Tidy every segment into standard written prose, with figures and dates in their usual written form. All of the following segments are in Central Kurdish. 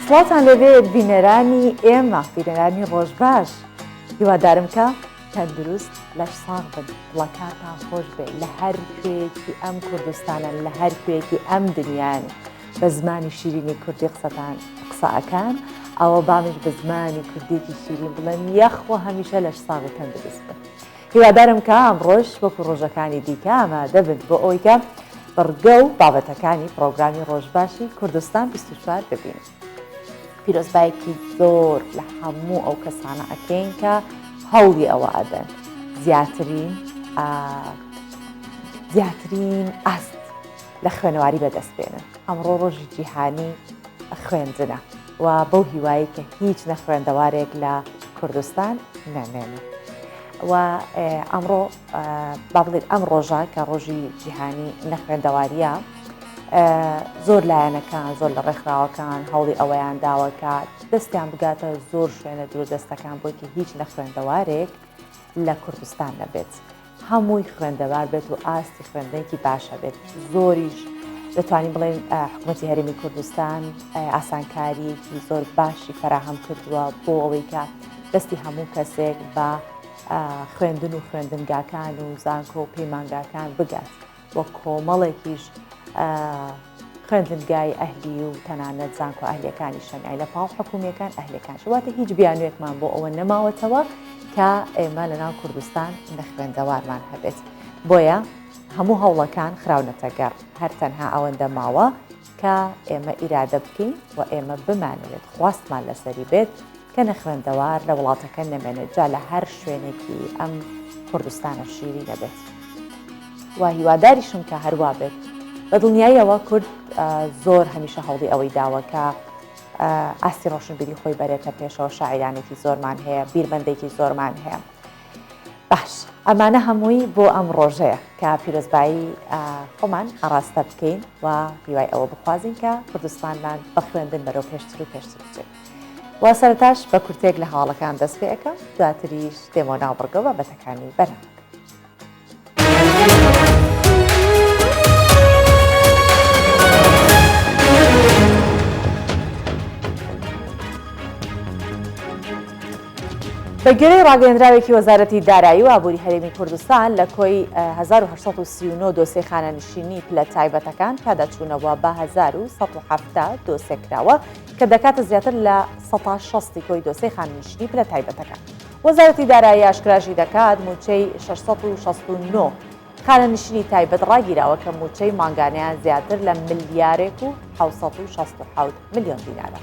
سڵاتان لەبێت بینەرانی ئێمە بینەرانی ڕۆژباش هیوادارم کە تەندروست لەش ساغ بن وڵاتان خۆش بێت لە هەر کوێیەکی ئەم کوردستانە لە هەر کوێیەکی ئەم دنیان بە زمانی شیرینی کوردی قسەکان ئەوە بامیش بە زمانی کوردێکی شیرین بڵێن یەخوە هەمیشە لەش ساغ و تەندروست بن. هیوادارم کە ئەمڕۆژ وەکو ڕۆژەکانی دیکە ئامادە بن بۆ ئەوەی کە بڕگە و بابەتەکانی پرۆگرامی ڕۆژباشی کوردستان 24 ببین. پیرۆزبایەکی زۆر لە هەموو ئەو کەسانە ئەکەین کە هەوڵی ئەوە ئەدەن زیاترین ئاست لە خوێنەواری بەدەست بێنن. ئەمڕۆ ڕۆژی جیهانی خوێندنە و بەو هیوایی کە هیچ نەخوێندەوارێک لە کوردستان نامێنێت. و ئەمڕۆ با بڵێت ئەم ڕۆژە کە ڕۆژی جیهانی نەخوێندەواریە زۆر لایەنەکان زۆر لە ڕێکخراوەکان هەوڵی ئەوەیان داوەکە دەستیان بگاتە زۆر شوێنە دوورودەستەکان بۆیکە هیچ نەخوێندەوارێک لە کوردستان نەبێت. هەمووی خوێندەوار بێت و ئاستی خوێندنێکی باشە بێت. زۆریش دەتوانین بڵێن حکوومەتی هەرێمی کوردستان ئاسانکاریەکی زۆر باشی فراهەم کردووە بۆ ئەوەی کە دەستی هەموو کەسێک بە خوێندن و خوێندنگاکان و زانکۆ و پەیمانگاکان بگات وە کۆمەڵێکیش خوێندنگای ئەهلی و تەنانەت زانکۆ ئەهلیەکانی شەمیای لە پاڵ حکوومیەکان ئەهلەکان شواتە هیچ بیانوێکمان بۆ ئەوە نەماوەتەوە کە ئێمە لەناو کوردستان نەخوێندەوارمان هەبێت. بۆیە هەموو هەوڵەکان خراونەتەگەڕ هەر تەنها ئەوەندە ماوە کە ئێمە ئیرادە بکەین و ئێمە بمانوێت خواستمان لەسەری بێت کە نەخوێندەوار لە وڵاتەکە نەمێنێت جا لە هەر شوێنێکی ئەم کوردستانە شیری دەبێت. و هیواداریشم کە هەروە بێت. بە دڵنیاییەوە کورد زۆر هەمیشە هەوڵی ئەوەی داوەکە ئاستی ڕۆشنبیری خۆی بەرێتە پێشەوە شاعیرانێکی زۆرمان هەیە بیربەندێکی زۆرمان هەیە. باش ئەمانە هەمووی بۆ ئەم ڕۆژەیە کە پیرۆزبایی خۆمان ئاڕاستە بکەین و هیوای ئەوە بخوازین کە کوردستانمان بە خوێندن بەرەو پێشتر و پێشتر بچێت. و سەرەتاش بە کورتێک لە هەواڵەکان دەست پێ ئەەکەم دواتریش دێمە ناو بڕگە بابەتەکانی بەرەم. بە گوێرەی ڕاگەیەندراوێکی وەزارەتی دارایی و ئابووری هەرێمی کوردستان لە کۆی 1939 دۆسەی خانەنشینی پلە تایبەتەکان کاداچوونەوە بە 1970 دۆسێکراوە کە دەکاتە زیاتر لە 160 کۆی دۆسەی خانەنشینی پلە تایبەتەکان. وەزارەتی دارایی ئاشکراشی دەکات موچەی 669 خانەنشینی تایبەت ڕاگیراوە کە موچەی ماگانەیان زیاتر لە ملیارێک و 767 ملیۆن دینارە.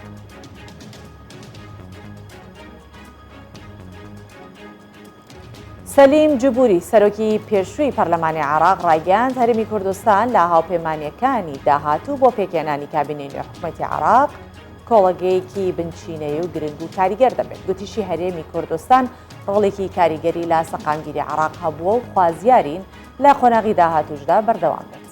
سەلیم جوبوری سەرۆکی پێشووی پەرلەمانی عێراق ڕایگەیاند هەرێمی کوردستان لە هاوپەیمانیەکانی داهاتوو بۆ پێکهێنانی کابینەی نوێ حکوومەتی عێراق کۆڵەگەیەکی بنچینەیە و گرنگ و کاریگەر دەبێت. گوتیشی هەرێمی کوردستان ڕۆڵێکی کاریگەری لە سەقامگیری عێراق هەبووە و خوازیارین لە قۆناغی داهاتووشدا بەردەوام بێت.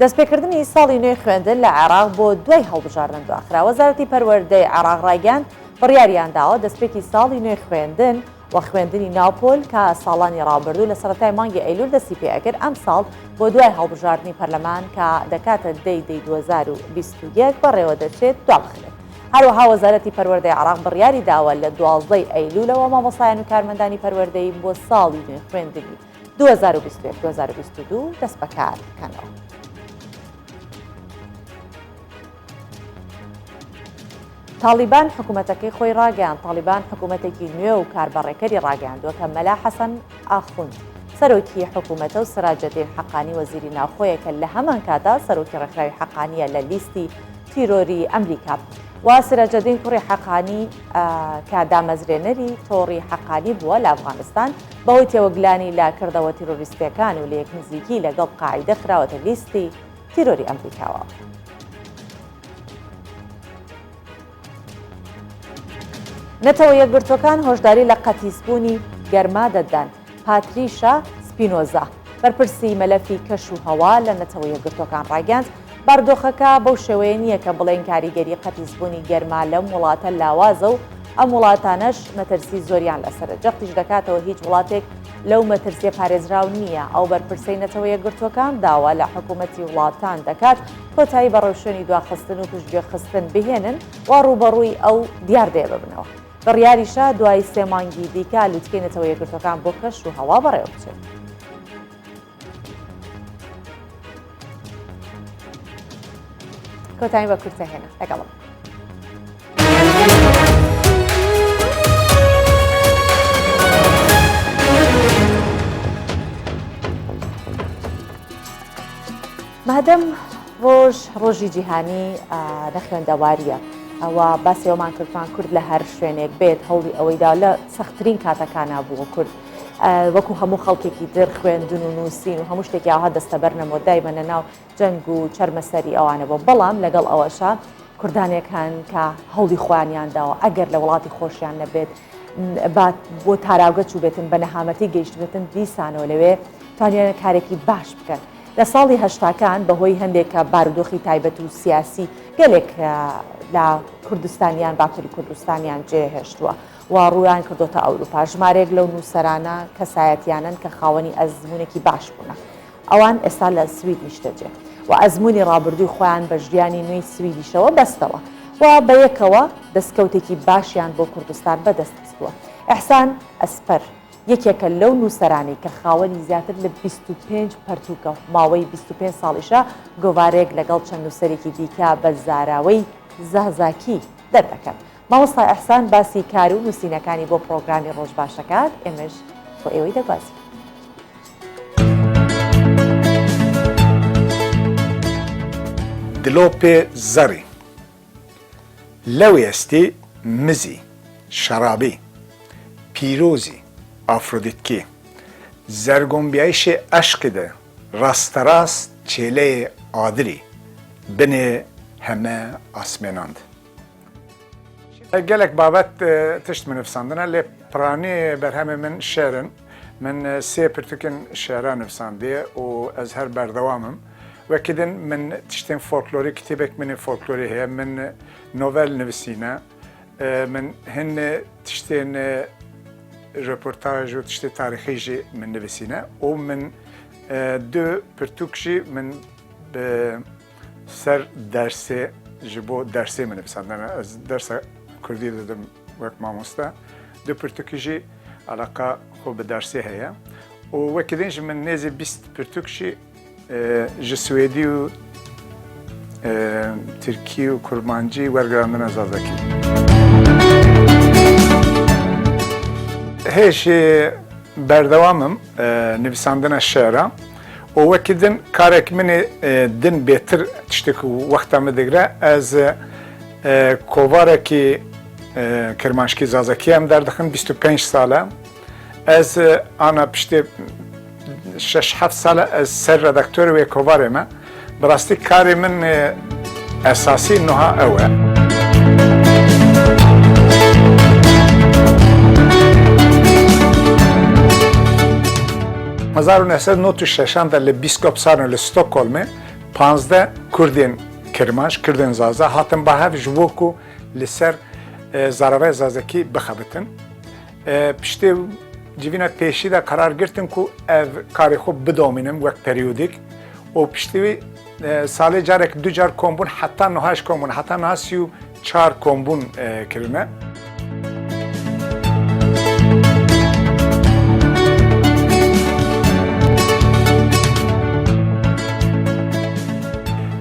دەستپێکردنی ساڵی نوێی خوێندن لە عێراق بۆ دوای هەڵبژاردن دواخرا. وەزارەتی پەروەردەی عێراق ڕایگەیاند بڕیاریان داوە دەستپێکی ساڵی نوێی خوێندن و خوێندنی ناوپۆل کە ساڵانی ڕابردوو لە سەرەتای مانگی ئەیلول دەستی پێ ئەکرد ئەم ساڵ بۆ دوای هەڵبژاردننی پەرلەمان کە دەکاتە دەی 2021 بەڕێوە دەچێت دوابخرێت. هەروەها وەزارەتی پەروەردەی عێراق بڕیاری داوە لە 12 ئەیلولەوە مامۆستایان و کارمەندانی پەروەردەی بۆ ساڵی نوێی خوێندنی 2021-2022 دەست بەکار بکەنەوە. تالیبان حکوومەتەکەی خۆی ڕاگەیاند. تالیبان حکوومەتێکی نوێ و کاربەڕێکەری ڕاگەیاندووە کە مەلا حەسەن ئاخوند سەرۆکی حکوومەتە و سراجەدین حەقانی وەزیری ناوخۆیەکە لە هەمان کاتا سەرۆکی ڕێکخراوی حەقانیە لە لیستی تیرۆری ئەمریکا و سراجەدین کوڕی حەقانی کە دامەزرێنەری تۆڕی حەقانی بووە لە ئەفغانستان بەهۆی تێوەگلانی لا کردەوە تیرۆریستەکان و لە یەک نزیکی لەگەڵ قاعیدە خراوەتە لیستی تیرۆری ئەمریکاوە. نەتەوە یەکگرتوەکان هۆشداری لە قەتیسبوونی گەرما دەدەن. پاتریشا سپینۆزا بەرپرسی مەلەفی کەش و هەوا لە نەتەوە یەکگرتوەکان ڕایگەاند باردۆخەکە بەو شێوەیە نییە کە بڵێن کاریگەری قەتیسبوونی گەرما لەم وڵاتە لاوازە و ئەم وڵاتانەش مەترسی زۆریان لەسەرە. جەختیش دەکاتەوە هیچ وڵاتێک لەو مەترسیە پارێزراو نییە ئەو بەرپرسەی نەتەوە یەکگرتوەکان داوا لە حکوومەتی وڵاتان دەکات کۆتایی بە ڕێوشێنی دواخستن و پشتگوێخستن بهێنن و ڕوبەڕووی ئەو دیار دێ ببنەوە. بڕیاریشە دوای 3 مانگی دیکە لوتکەی نەتەوە یەکگرتوەکان بۆ کەش و هەوا بەڕێوە بچێت. کۆتایی بە کورتە هێنا لەگەڵم. مادەم ڕۆژی جیهانی نەخوێندەواریە ئەوە باسیەوەمان کردوان کورد لە هەر شوێنێک بێت هەوڵی ئەوەیدا لە سەختترین کاتەکانە بووە کورد وەکو هەموو خەڵکێکی در خوێندن و نووسین و هەموو شتێکی ئاها دەستەبەر نەمەوە دایمەنە ناو جەنگ و چەرمەسەری ئەوانە بۆ بەڵام لەگەڵ ئەوەشە کوردانێکان کە هەوڵی خۆیانیانداوە ئەگەر لە وڵاتی خۆشیان نەبێت بۆ تاراوگە چوو بێتن بە نەهامەتی گەیشت بێتن دیسانەوە لەوێ توانیانە کارێکی باش بکەن. لە ساڵی هەشتاکان بەهۆی هەندێکە بارودۆخی تایبەت و سیاسی گەلێک لە کوردستانیان باکووری کوردستانیان جێهێشتووە و ڕویان کردۆتە ئەوروپا. ژمارێک لەو نووسەرانە کەسایەتیانن کە خاوەنی ئەزمونێکی باش بوونە ئەوان ئێستا لە سوید نیشتەجێ و ئەزمموی ڕابردووی خۆیان بە ژیانی نوێی سویدیشەوە بەستەوە و بە یەکەوە دەستکەوتێکی باشیان بۆ کوردستان بەدەستبووە. ئەحسان ئەسپەر یەکێکە لەو نووسەرانی کە خاوەنی زیاتر لە 25 پەرتووکە ماوەی 25 ساڵیشە گۆوارێک لەگەڵ چەند نووسەرێکی دیکە بە زاراوەی زازاکی دەردەکەن. مامۆستا ئەحسان باسی کار و نووسینەکانی بۆ پرۆگرامی ڕۆژ باشەکات ئێمەش بۆ ئێوەی دەگوازی. دلۆپێ زەڕی لەوێستی مزی شەرابی پیرۆزی ئافرۆدیتکی زەرگۆمبیایشێ ئەشقدە ڕاستەڕاست چێلەیە ئادری بنێ هەمە ئاسمێناند. gelek babet tişt min nivîsandine lê piranî berhemê min şêrin min sê pirtûkên şêra nivîsandiye û ez her berdewamim. Wekî din min tiştên folklorî kitêbek min ê folklorî heye min novel nivîsîne min hin tiştên reportaj û tiştê tarîxî jî min nivîsîne û min du pirtûk jî min bi ser dersê ji bo dersê min nivîsandine ez dersa Kurdî didim wek mamoste du pirtûkî jî alaka xwe bi dersê heye û wekî din ji min nêzî 20 pirtûk jî ji Swêdî û Tirkî û Kurmancî wergirandina zazakî. Hêşî berdewamim nivîsandina şêra û wekî din karek min ê din bêtir tiştek û wexta min digire ez kovarekî Kirmanşkî zazakî em derdixin 25 sale ez ana piştê 6-7 sale ez ser redaktörê wê kovarê me bi rastî karê min esasî niha ew e. Hezar û nesed not û şeşan de li bîskop salên li Stockholmê 15 Kurdên Kirmanş, Kurdên Zaza hatin bahev ji bo ku li ser zaravaya zazakî bixebitin. Piştê civîna pêşî de karar girtin ku ev karê xwe bidomînin wek peryodik û piştî wî salê carek du car kombûn heta niha ji kombûn heta niha 34 kombûn kirine.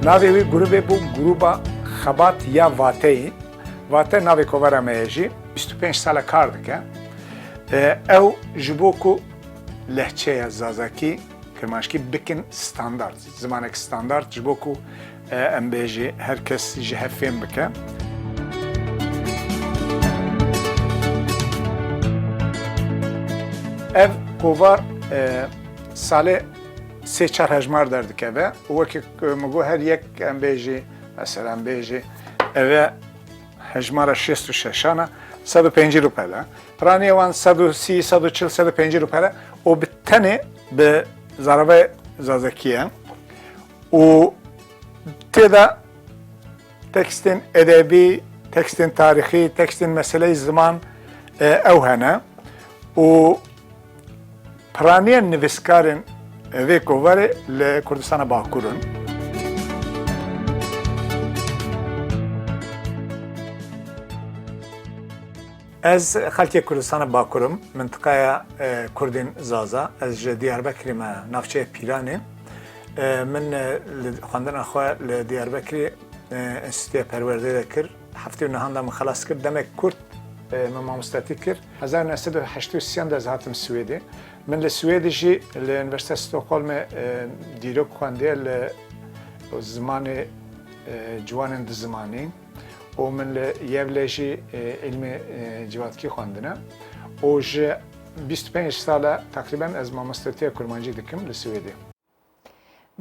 Navê wî grûpê bû grûpa Xebat ya Vateyî. Vate navê kovara me ye jî 25 sale kar dike. Ew ji bo ku lehçeya zazakî Kirmanşkî bikin standart. Zimanek standart ji bo ku em bêjî herkes ji hev fêm bike. Ev kovar salê sê çar hejmar derdikeve û wekî min got her yek em bêjî mesela em bêjî ev e hejmara 66 105 rupele. Piranî wan 130, 140, 150 rupele û bi tenê bi zarave zazakî ye û têda tekstên edebî, tekstên tarîxî, tekstên meseleyê ziman ew hene û پرانیە نویسکارن vê kovarê li Kurdistana Bakurun. Ez xelkê Kurdistana Bakurum, mintiqeya Kurdên Zaza, ez ji Diyarbekirê me navçeya Pîranê. Min li xwendina xwe li Diyarbekirê Enstitûya Perwerdeyê de kir. Heftê û nihan de min xelas kir. Demek Kurd min mamostetî kir. 1983 de ez hatim Swêdê. Min li Swêdê jî li Üniversiteya Stockholmê dîrok xwendiye li zimanê ciwanên di zimanî. û min li Yevlê jî ilmê civakî xwendine. û ji 25 sala teqrîben ez mamostetiya kurmancî dikim li Swêdê.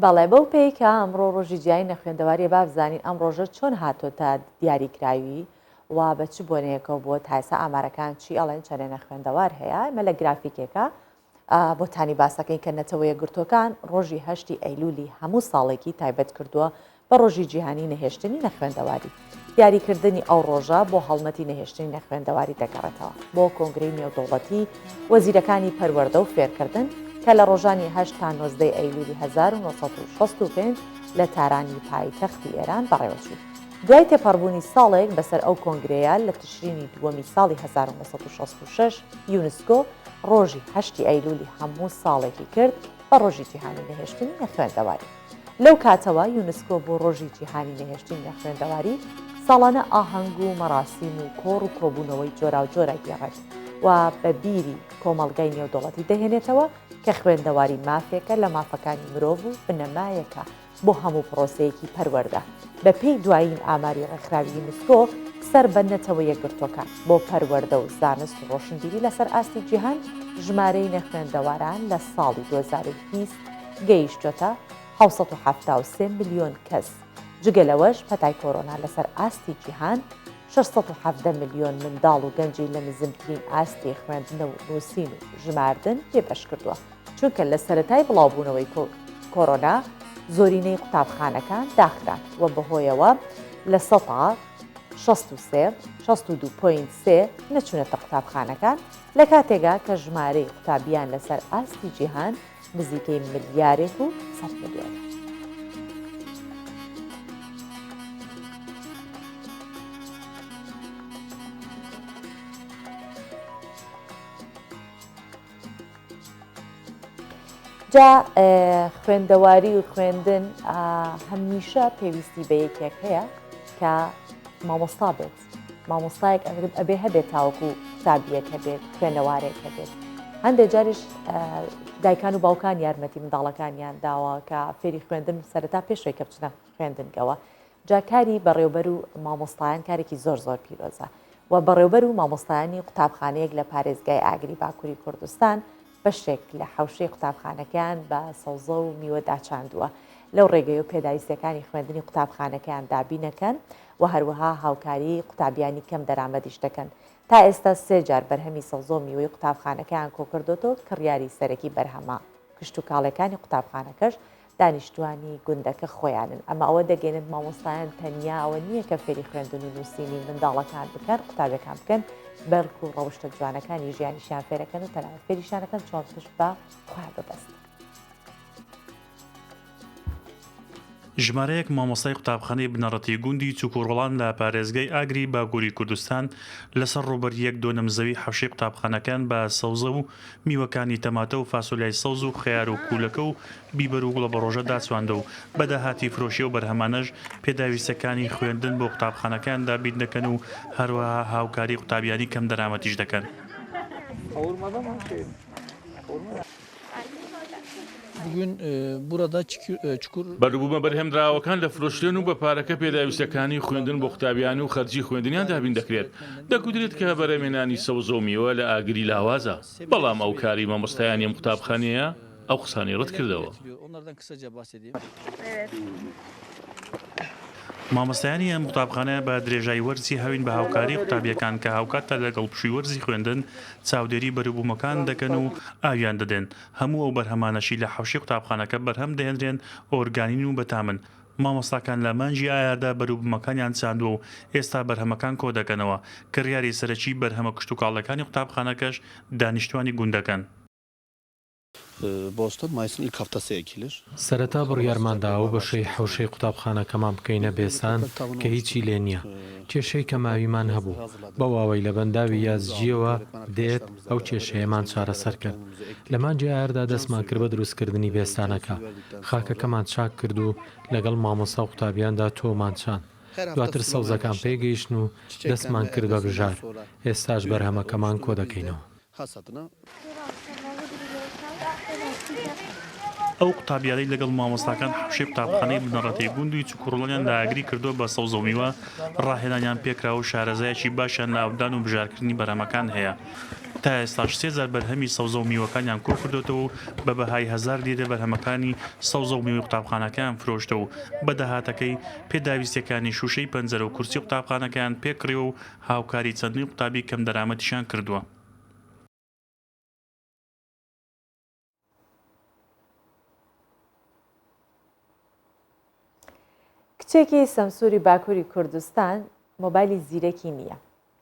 بەڵێ بەو پێیکە ئەمڕۆ ڕۆژی جیای نەخوێندەواری با بزانین ئەم ڕۆژە چۆن هاتۆتە دیاریکراوی و بە چ بۆنەیەکەوە بۆ تایسە ئامارەکان چی ئەڵێن چەندێ نەخوێندەوار هەیە ئەمە لە گرافیکێکە بۆتانی باسەکەین کە نەتەوەیە گرتوەکان ڕۆژی 8 ئەیلولی هەموو ساڵێکی تایبەت کردووە بە ڕۆژی جیهانی نەهێشتنی نەخوێندەواری. دیاریکردنی ئەو ڕۆژە بۆ هەڵمەتی نەهێشتنی نەخوێندەواری دەگەڕێتەوە بۆ کۆنگرەی نێودەوڵەتی وەزیرەکانی پەروەردە و فێرکردن کە لە ڕۆژانی 8 تا 19 ئەیلولی 1965 لە تارانی پایتەختی ئێران بەڕێوەچوو. دوای تێپەڕبوونی ساڵێک بەسەر ئەو کۆنگرەیە لە تشرینی دووەمی ساڵی 1966 یونسکۆ ڕۆژی 8 ئەیلولی هەموو ساڵێکی کرد بە ڕۆژی جیهانی نەهێشتنی نەخوێندەواری. لەو کاتەوە یونسکۆ بۆ ڕۆژی جیهانی نەهێشتنی نەخوێندەواری ساڵانە ئاهەنگ و مەراسیم و کۆڕ و کۆبوونەوەی جۆرا و جۆرە گێڕێت و بە بیری کۆمەڵگای نێودەوڵەتی دەهێنێتەوە کە خوێندەواری مافێکە لە مافەکانی مرۆڤ و بنەمایەکە بۆ هەموو پرۆسەیەکی پەروەردە. بە پێی دوایین ئاماری ڕێکخراوی یونسکۆ سەر بە نەتەوە یەکگرتوەکان بۆ پەروەردە و زانست و ڕۆشنبیری لەسەر ئاستی جیهان ژمارەی نەخوێندەواران لە ساڵی 2020 گەیشتۆتە 773 میلیۆن کەس. جگەلەوەش پەتای کۆرۆنا لەسەر ئاستی جیهان 670 میلیۆن منداڵ و گەنجی لە نزمترین ئاستی خوێندنە و نووسین و ژماردن پێبەش کردووە چونکە لە سەرەتای بڵاوبوونەوەی کۆرۆنا زۆرینەی قوتابخانەکان داخران و بەهۆیەوە لە 62.3 نەچوونەتە قوتابخانەکان لە کاتێکا کە ژمارەی قوتابیان لەسەر ئاستی جیهان نزیکەی ملیارێک و 100 میلیۆن. جا خوێندەواری و خوێندن هەمیشە پێویستی بە یەکێک هەیە کە مامۆستا بێت. مامۆستایەک ئەبێ هەبێت تاوەکو قوتابیەک هەبێت خوێنەوارێک هەبێت. هەندێک جاریش دایکان و باوکان یارمەتی منداڵەکانیان داوە کە فێری خوێندن سەرەتا پێشوەی کە بچنە خوێندنگەوە. جا کاری بەڕێوەبەر و مامۆستایان کارێکی زۆر زۆر پیرۆزە و بەڕێوەبەر و مامۆستایانی قوتابخانەیەک لە پارێزگای ئاگری باکووری کوردستان بەشێک لە حوشەی قوتابخانەکان بە سەوزە و میوە داچاندووە. لەو ڕێگەی و پێداویستەکانی خوێندنی قوتابخانەکان دابینەکەن و هەروەها هاوکاری قوتابیانی کەم دەرامەدیش دەکەن. تا ئێستا 3 جار بەرهەمی سەوزە و میوەی قوتابخانەکان کۆکردۆتەوە کڕیاری سەرەکی بەرهەمە. کشت و کاڵەکانی قوتابخانەکەش دانیشتوانی گوندەکە خۆیانن. ئەمە ئەوە دەگەێنێت مامۆستایان تەنیا ئەوە نییە کە فێری خوێندن و نووسینی منداڵەکان بکەن قوتابەکان بکەن بەڵکو و ڕەوشتە جوانەکانی ژیانیشیان فێرەکەن و تەنانەت فێریشانەکەن چۆن پشت بە خوا ببەست. ژمارەیەک مامۆستای قوتابخانەی بنەڕەتی گوندی چوکوڕۆڵان لە پارێزگای ئاگری باگووری کوردستان لەسەر ڕوبەریەک دۆنەمزەوی حەوشەی قوتابخانەکان بە سەوزە و میوەکانی تەماتە و فاسۆلیای سەوز و خەیار و کوولەکە و بیبەر و گوڵە بە ڕۆژە داچواندە و بەداهاتی فرۆشی و بەرهەمانەش پێداویستەکانی خوێندن بۆ قوتابخانەکان دابین دەکەن و هەروەها هاوکاری قوتابیانی کەم دەرامەتیش دەکەن. Bugün burada çukur بەڕبوومە بەرهەمدراوەکان لە فرۆشتن و بە پارەکە پێداویستەکانی خوێندن بۆ قوتابیان و خەرجی خوێندنیان دابین دەکرێت. دەکوترێت کە بەرەمێنانی سەوزە و میوە لە ئاگری لاوازە. بەڵام ئەو کاری مامۆستایانی قوتابخانەیە ئەو قسانی ڕەت کردەوە. onlardan kısaca bahsedeyim. مامۆستایانی ئەم قوتابخانە بە درێژایی وەرزی هەوین بە هاوکاری قوتابیەکان کە هاوکاتە لەگەڵ پشووی وەرزی خوێندن چاودێری بەروبوومەکان دەکەن و ئاویان دەدەن. هەموو ئەو بەرهەمانەشی لە حەوشەی قوتابخانەکە بەرهەم دەهێنرێن ئۆرگانین و بەتامن. مامۆستاکان لە مانجی ئایادا بەروبوومەکانیان چاندووە و ئێستا بەرهەمەکان کۆ دەکەنەوە. کڕیاری سەرەکی بەرهەمە کشت و کاڵەکانی قوتابخانەکەش دانیشتوانی گوندەکەن. Boston Mayıs'ın ilk haftası ekilir. سەرەتا بڕیارماندا و بەشەی حەوشەی قوتابخانەکەمان بکەینە بێستان کە هیچی لێ نییە. کێشەی کە ماویمان هەبوو بە واوەی لە بەنداوی یازجیەوە دێت ئەو کێشەیەمان چارەسەر کرد. لەمان جیاردا دەستمان کرد بە دروستکردنی بێستانەکە. خاکەکەمان چاک کرد و لەگەڵ مامۆستا و قوتابیاندا تۆمان چان. دواتر سەوزەکان پێگەیشتن و دەستمان کرد بە بژار. ئێستاش بەرهەمەکەمان کۆ دەکەینەوە. ئەو قوتابیانەی لەگەڵ مامۆستاکان حەوشەی قوتابخانەی بنەڕەتی گوندی چوکوڕڵیان لە ئاگری کردووە بە سەوزە و میوە ڕاهێنانیان پێکراوە و شارەزایەکی باشیان ناودان و بژارکردنی بەرهەمەکان هەیە. تا ئێستاش 3000 بەرهەمی سەوزە و میوەکانیان کۆ کردوێتەوە و بە بەهای 1000 لیرە بەرهەمەکانی سەوزە و میوەی قوتابخانەکەیان فرۆشتە و بە داهاتەکەی پێداویستیەکانی شوشەی پەنجەرە و کورسی قوتابخانەکەیان پێکڕێوە و هاوکاری چەندین قوتابی کەم دەرامەتیشان کردووە. کچێکی سەمسووری باکووری کوردستان مۆبایلی زیرەکی نییە.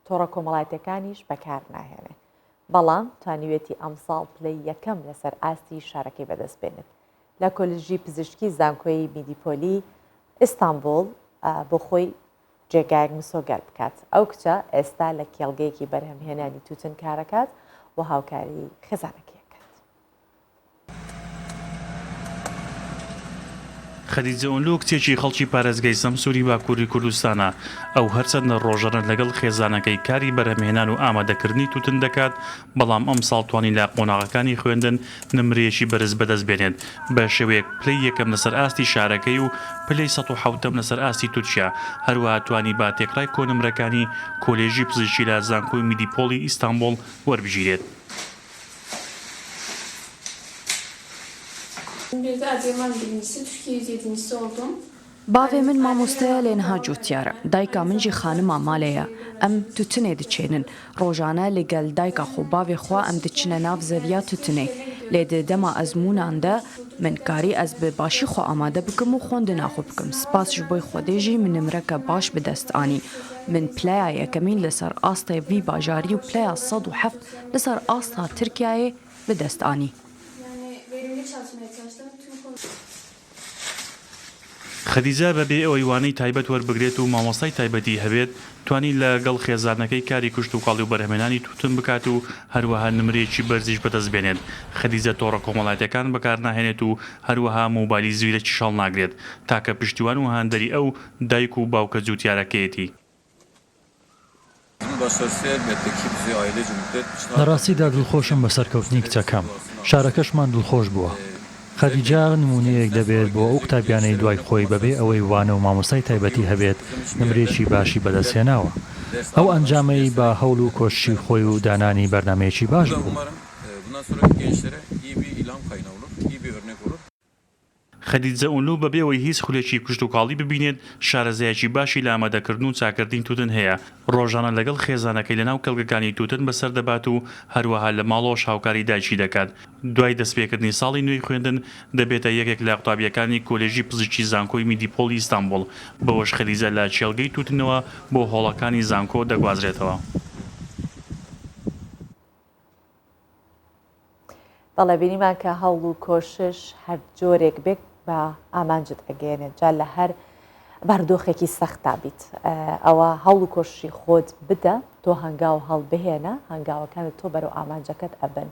تۆڕە کۆمەڵایەتەکانیش بەکار ناهێنێ. بەڵام توانیوێتی ئەمساڵ پلەی یەکەم لەسەر ئاستی شارەکەی بەدەست بێنێت. لە کۆلژی پزیشکی زانکۆیی میدیپۆلی ئیستانبول بۆ خۆی جێگایەک مسۆگەر بکات. ئەو کچە ئێستا لە کێڵگەیەکی بەرهەمهێنانی تووتن کارەکات و هاوکاری خێزانەکەی. خەدیجە ئۆنلۆ کچێکی خەڵکی پارێزگای سەمسووری باکووری کوردستانە. ئەو هەرچەندە ڕۆژانە لەگەڵ خێزانەکەی کاری بەرهەمهێنان و ئامادەکردنی تووتن دەکات، بەڵام ئەم ساڵ توانی لە قۆناغەکانی خوێندن نمرەیەکی بەرز بەدەست بێنێت بە شێوەیەک پلەی یەکەم لەسەر ئاستی شارەکەی و پلەی 170م لەسەر ئاستی تورکیا. هەروەها توانی با تێکڕای کۆنمرەکانی کۆلێژی پزیشکی لە زانکۆی میدیپۆلی ئیستانبول وەربژیرێت. Bavê min mamosteya lêniha cotiyar e. Dayka min jî xanima malê ye. Em tûtinê diçênin. Rojane li gel dayka xwe bavê xwe em diçine nav zeviya tûtinê. Lê di dema ezmûnan de min karî ez bi başî xwe amade bikim û xwendina xwe bikim. Spas ji bo Xwedê jî min nimreke baş bi dest anî. Min pleya yekemîn li ser astê vî bajarî û pleya 107 li ser asta Tirkiyeyê bi dest anî. خەدیجە بەبێ ئەوەی وانەی تایبەت وەربگرێت و مامۆستای تایبەتی هەبێت، توانی لەگەڵ خێزانەکەی کاری کوشت و کاڵی و بەرهەمهێنانی تووتن بکات و هەروەها نمرەیەکی بەرزیش بەدەست بێنێت. خەدیجە تۆڕە کۆمەڵایەتەکان بەکار ناهێنێت و هەروەها مۆبایلی زیرەکی شەڵ ناگرێت تاکە پشتیوان و هاندەری ئەو دایک و باوکە جووتیارەکەیەتی. لەڕاستیدا دڵخۆشم بە سەرکەوتنی کچەکەم. شارەکەشمان دڵخۆش بووە. خەدیجە نمونەیەک دەبێت بۆ ئەو قوتابیانەی دوای خۆی بەبێ ئەوەی وانە و مامۆستای تایبەتی هەبێت نمرێکی باشی بەدەستهێناوە. ئەو ئەنجامەی با هەوڵ و کۆشی خۆی و دانانی بەرنامەیەکی باش بوو. خەدیجە ئۆنلۆ بەبێەوەی هیچ خولێکی کوشت و کاڵی ببینێت، شارەزایەکی باشی لە ئامادەکردن و چاکردنی تووتن هەیە. ڕۆژانە لەگەڵ خێزانەکەی لەناو کەڵگەکانی تووتن بەسەر دەبات و هەروەها لە ماڵەوەش هاوکاری دایکی دەکات. دوای دەستپێکردنی ساڵی نوێی خوێندن دەبێتە یەکێک لە قوتابیەکانی کۆلێژی پزیشکی زانکۆی میدیپۆلی ئیستانبول. بەوەش خەدیجە لە چێلگەی تووتنەوە بۆ هۆڵەکانی زانکۆ دەگوازرێتەوە. بەڵێ بینیمان کە هەوڵ و کۆشش هەر جۆرێک بێت بە ئامانجت ئەگەێنێت جا لە هەر بەردۆخێکی سەختا بیت. ئەوە هەوڵ و کۆشی خۆت بدە، تۆ هەنگاو هەڵ بهێنە، هەنگاوەکانت تۆ بەرەو ئامانجەکەت ئەبن.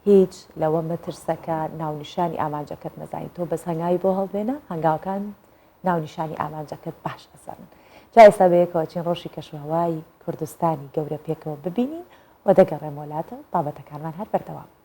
هیچ لەوە مەترسەکە ناونیشانی ئامانجەکەت نەزانی. تۆ بەس هەنگاوی بۆ هەڵبێنە، هەنگاوەکان ناونیشانی ئامانجەکەت باش ئەزانن. جا ئێستا بەیەکەوە چین ڕۆژی کەشوهەوای کوردستانی گەورە پێکەوە ببینین و دەگەڕێم وڵاتە بابەتەکانمان هەر بەردەوام بێت.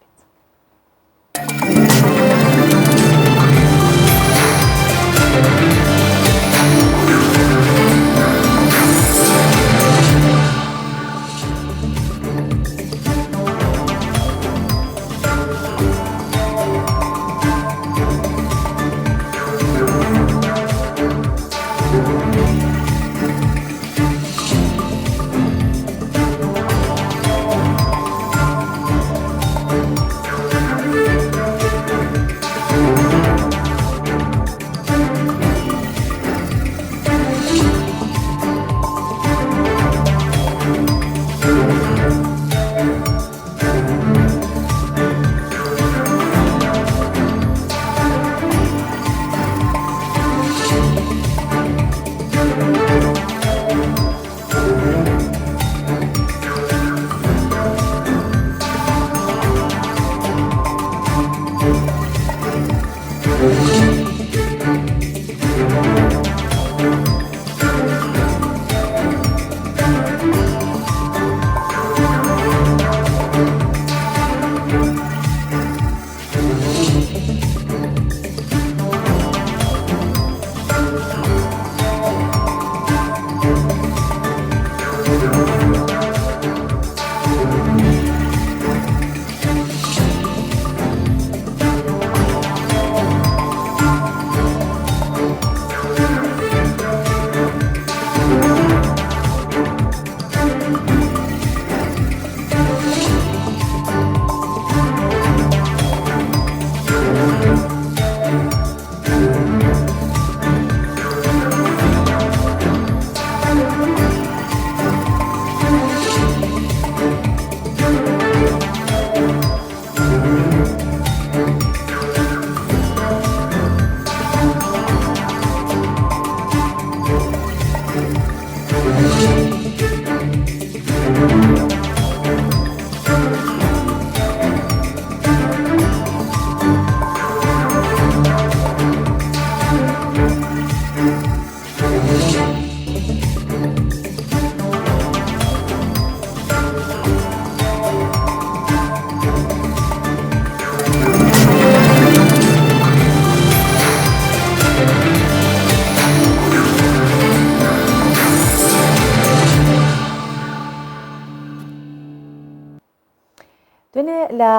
دوێنێ لە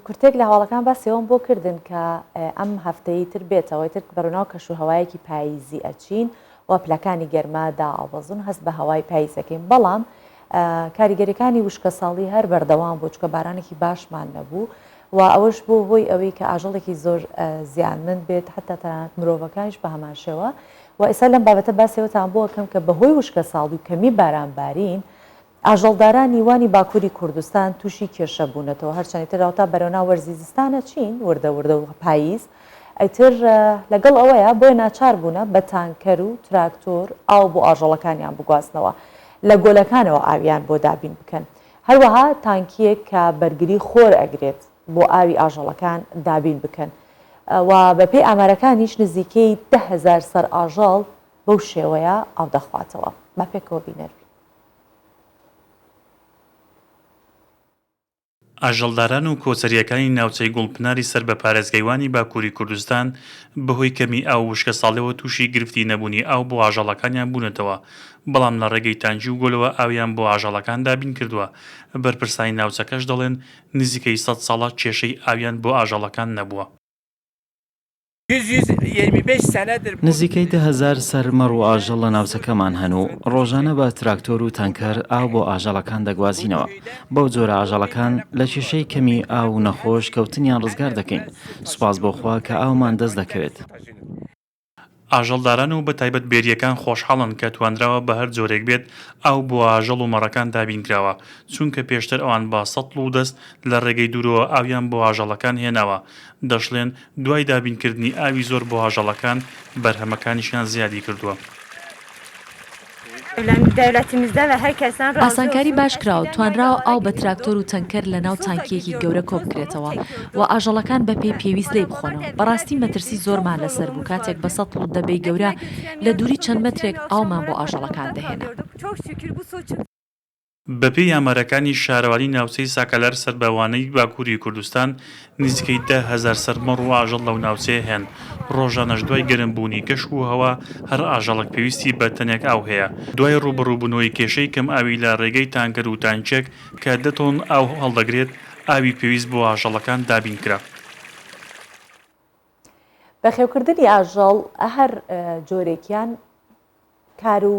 کورتێک لە هەواڵەکان باسیەوەم بۆ کردن کە ئەم هەفتەی تر بێتەوەی تر بەڕووناو کەشوهەوایەکی پاییزی ئەچین و پلەکانی گەرما داوەزون هەست بە هەوای پاییزەکەین بەڵام کاریگەریەکانی وشکە ساڵی هەر بەردەوام بوو چکە بارانێکی باشمان نەبوو و ئەوەش بوو هۆی ئەوەی کە ئاژەڵێکی زۆر زیانمن بێت حتا تەنانەت مرۆڤەکانیش بە هەمان شێوە و ئێستا لەم بابەتە باسیەوەتان بۆ ئەەکەم کە بەهۆی وشکە ساڵی و کەمی بارانبارین ئاژەڵداران نیوانی باکووری کوردستان تووشی کێشە بوونەتەوە هەرچەندی تر ئەوتا بەرەونا وەرزی زستانە چین وردە و پاییز ئەیتر لەگەڵ ئەوەیە بۆی ناچار بوونە بە تانکەر و تراکتۆر ئاو بۆ ئاژەڵەکانیان بگواستنەوە لە گۆلەکانەوە ئاویان بۆ دابین بکەن هەروەها تانکیەک کە بەرگری خۆر ئەگرێت بۆ ئاوی ئاژەڵەکان دابین بکەن و بەپێی ئامارەکانیش نزیکەی 10,000 سەر ئاژەڵ بەو شێوەیە ئاو دەخواتەوە با پێکەوە بینەروی ئاژەڵداران و کۆچەریەکانی ناوچەی گوڵپناری سەر بە پارێزگەیوانی باکووری کوردستان بەهۆی کەمی ئاو وشکە ساڵەوە تووشی گرفتی نەبوونی ئاو بۆ ئاژەڵەکانیان بوونەتەوە بەڵام لە ڕێگەی تانجی و گۆلەوە ئاویان بۆ ئاژەڵەکان دابین کردووە بەرپرسانی ناوچەکەش دەڵێن نزیکەی 100 ساڵە کێشەی ئاویان بۆ ئاژەڵەکان نەبووە نزیکەی 10,000 سەرمەڕ و ئاژەڵ لە ناوچەکەمان هەن و ڕۆژانە بە تراکتۆر و تانکەر ئاو بۆ ئاژەڵەکان دەگوازینەوە بەو جۆرە ئاژەڵەکان لە کێشەی کەمی ئاو و نەخۆش کەوتنیان ڕزگار دەکەین سوپاس بۆخوا کە ئاومان دەست دەکەوێت ئاژەڵداران و بە تایبەت بێریەکان خۆشحاڵن کە توانراوە بە هەر جۆرێک بێت ئاو بۆ ئاژەڵ و مەڕەکان دابینکراوە چونکە پێشتر ئەوان با سەتڵ و دەست لە ڕێگەی دوورەوە ئاویان بۆ ئاژەڵەکان هێناوە دەشڵێن دوای دابینکردنی ئاوی زۆر بۆ ئاژەڵەکان بەرهەمەکانیشیان زیادی کردووە ئاسانکاری باش کراوە توانراوە ئاو بە تراکتۆر و تەنکەر لە ناو تانکیەکی گەورە کۆ بکرێتەوە و ئاژەڵەکان بە پێی پێویست لێ بخۆنەوە بەڕاستی مەترسی زۆرمان لەسەر بوو کاتێک بە 100 دەبەی گەورە لە دووری چەند مەترێک ئاومان بۆ ئاژەڵەکان دەهێنا بەپێی ئامارەکانی شارەوانی ناوچەی ساکەلەر سەربەوانەی باکووری کوردستان نزیکەی 10,000 سەرمەڕ و ئاژەڵ لەو ناوچەیە هێن ڕۆژانەش دوای گەرمبوونی کەش و هەوا هەر ئاژەڵک پێویستی بە تەنێک ئاو هەیە دوای ڕوبەڕووبوونەوەی کێشەی کەم ئاوی لە ڕێگەی تانکەر و تانچێک کە 10 تۆن ئاو هەڵدەگرێت ئاوی پێویست بۆ ئاژەڵەکان دابینکرا بەخێوکردنی ئاژەڵ هەر جۆرێکیان کار و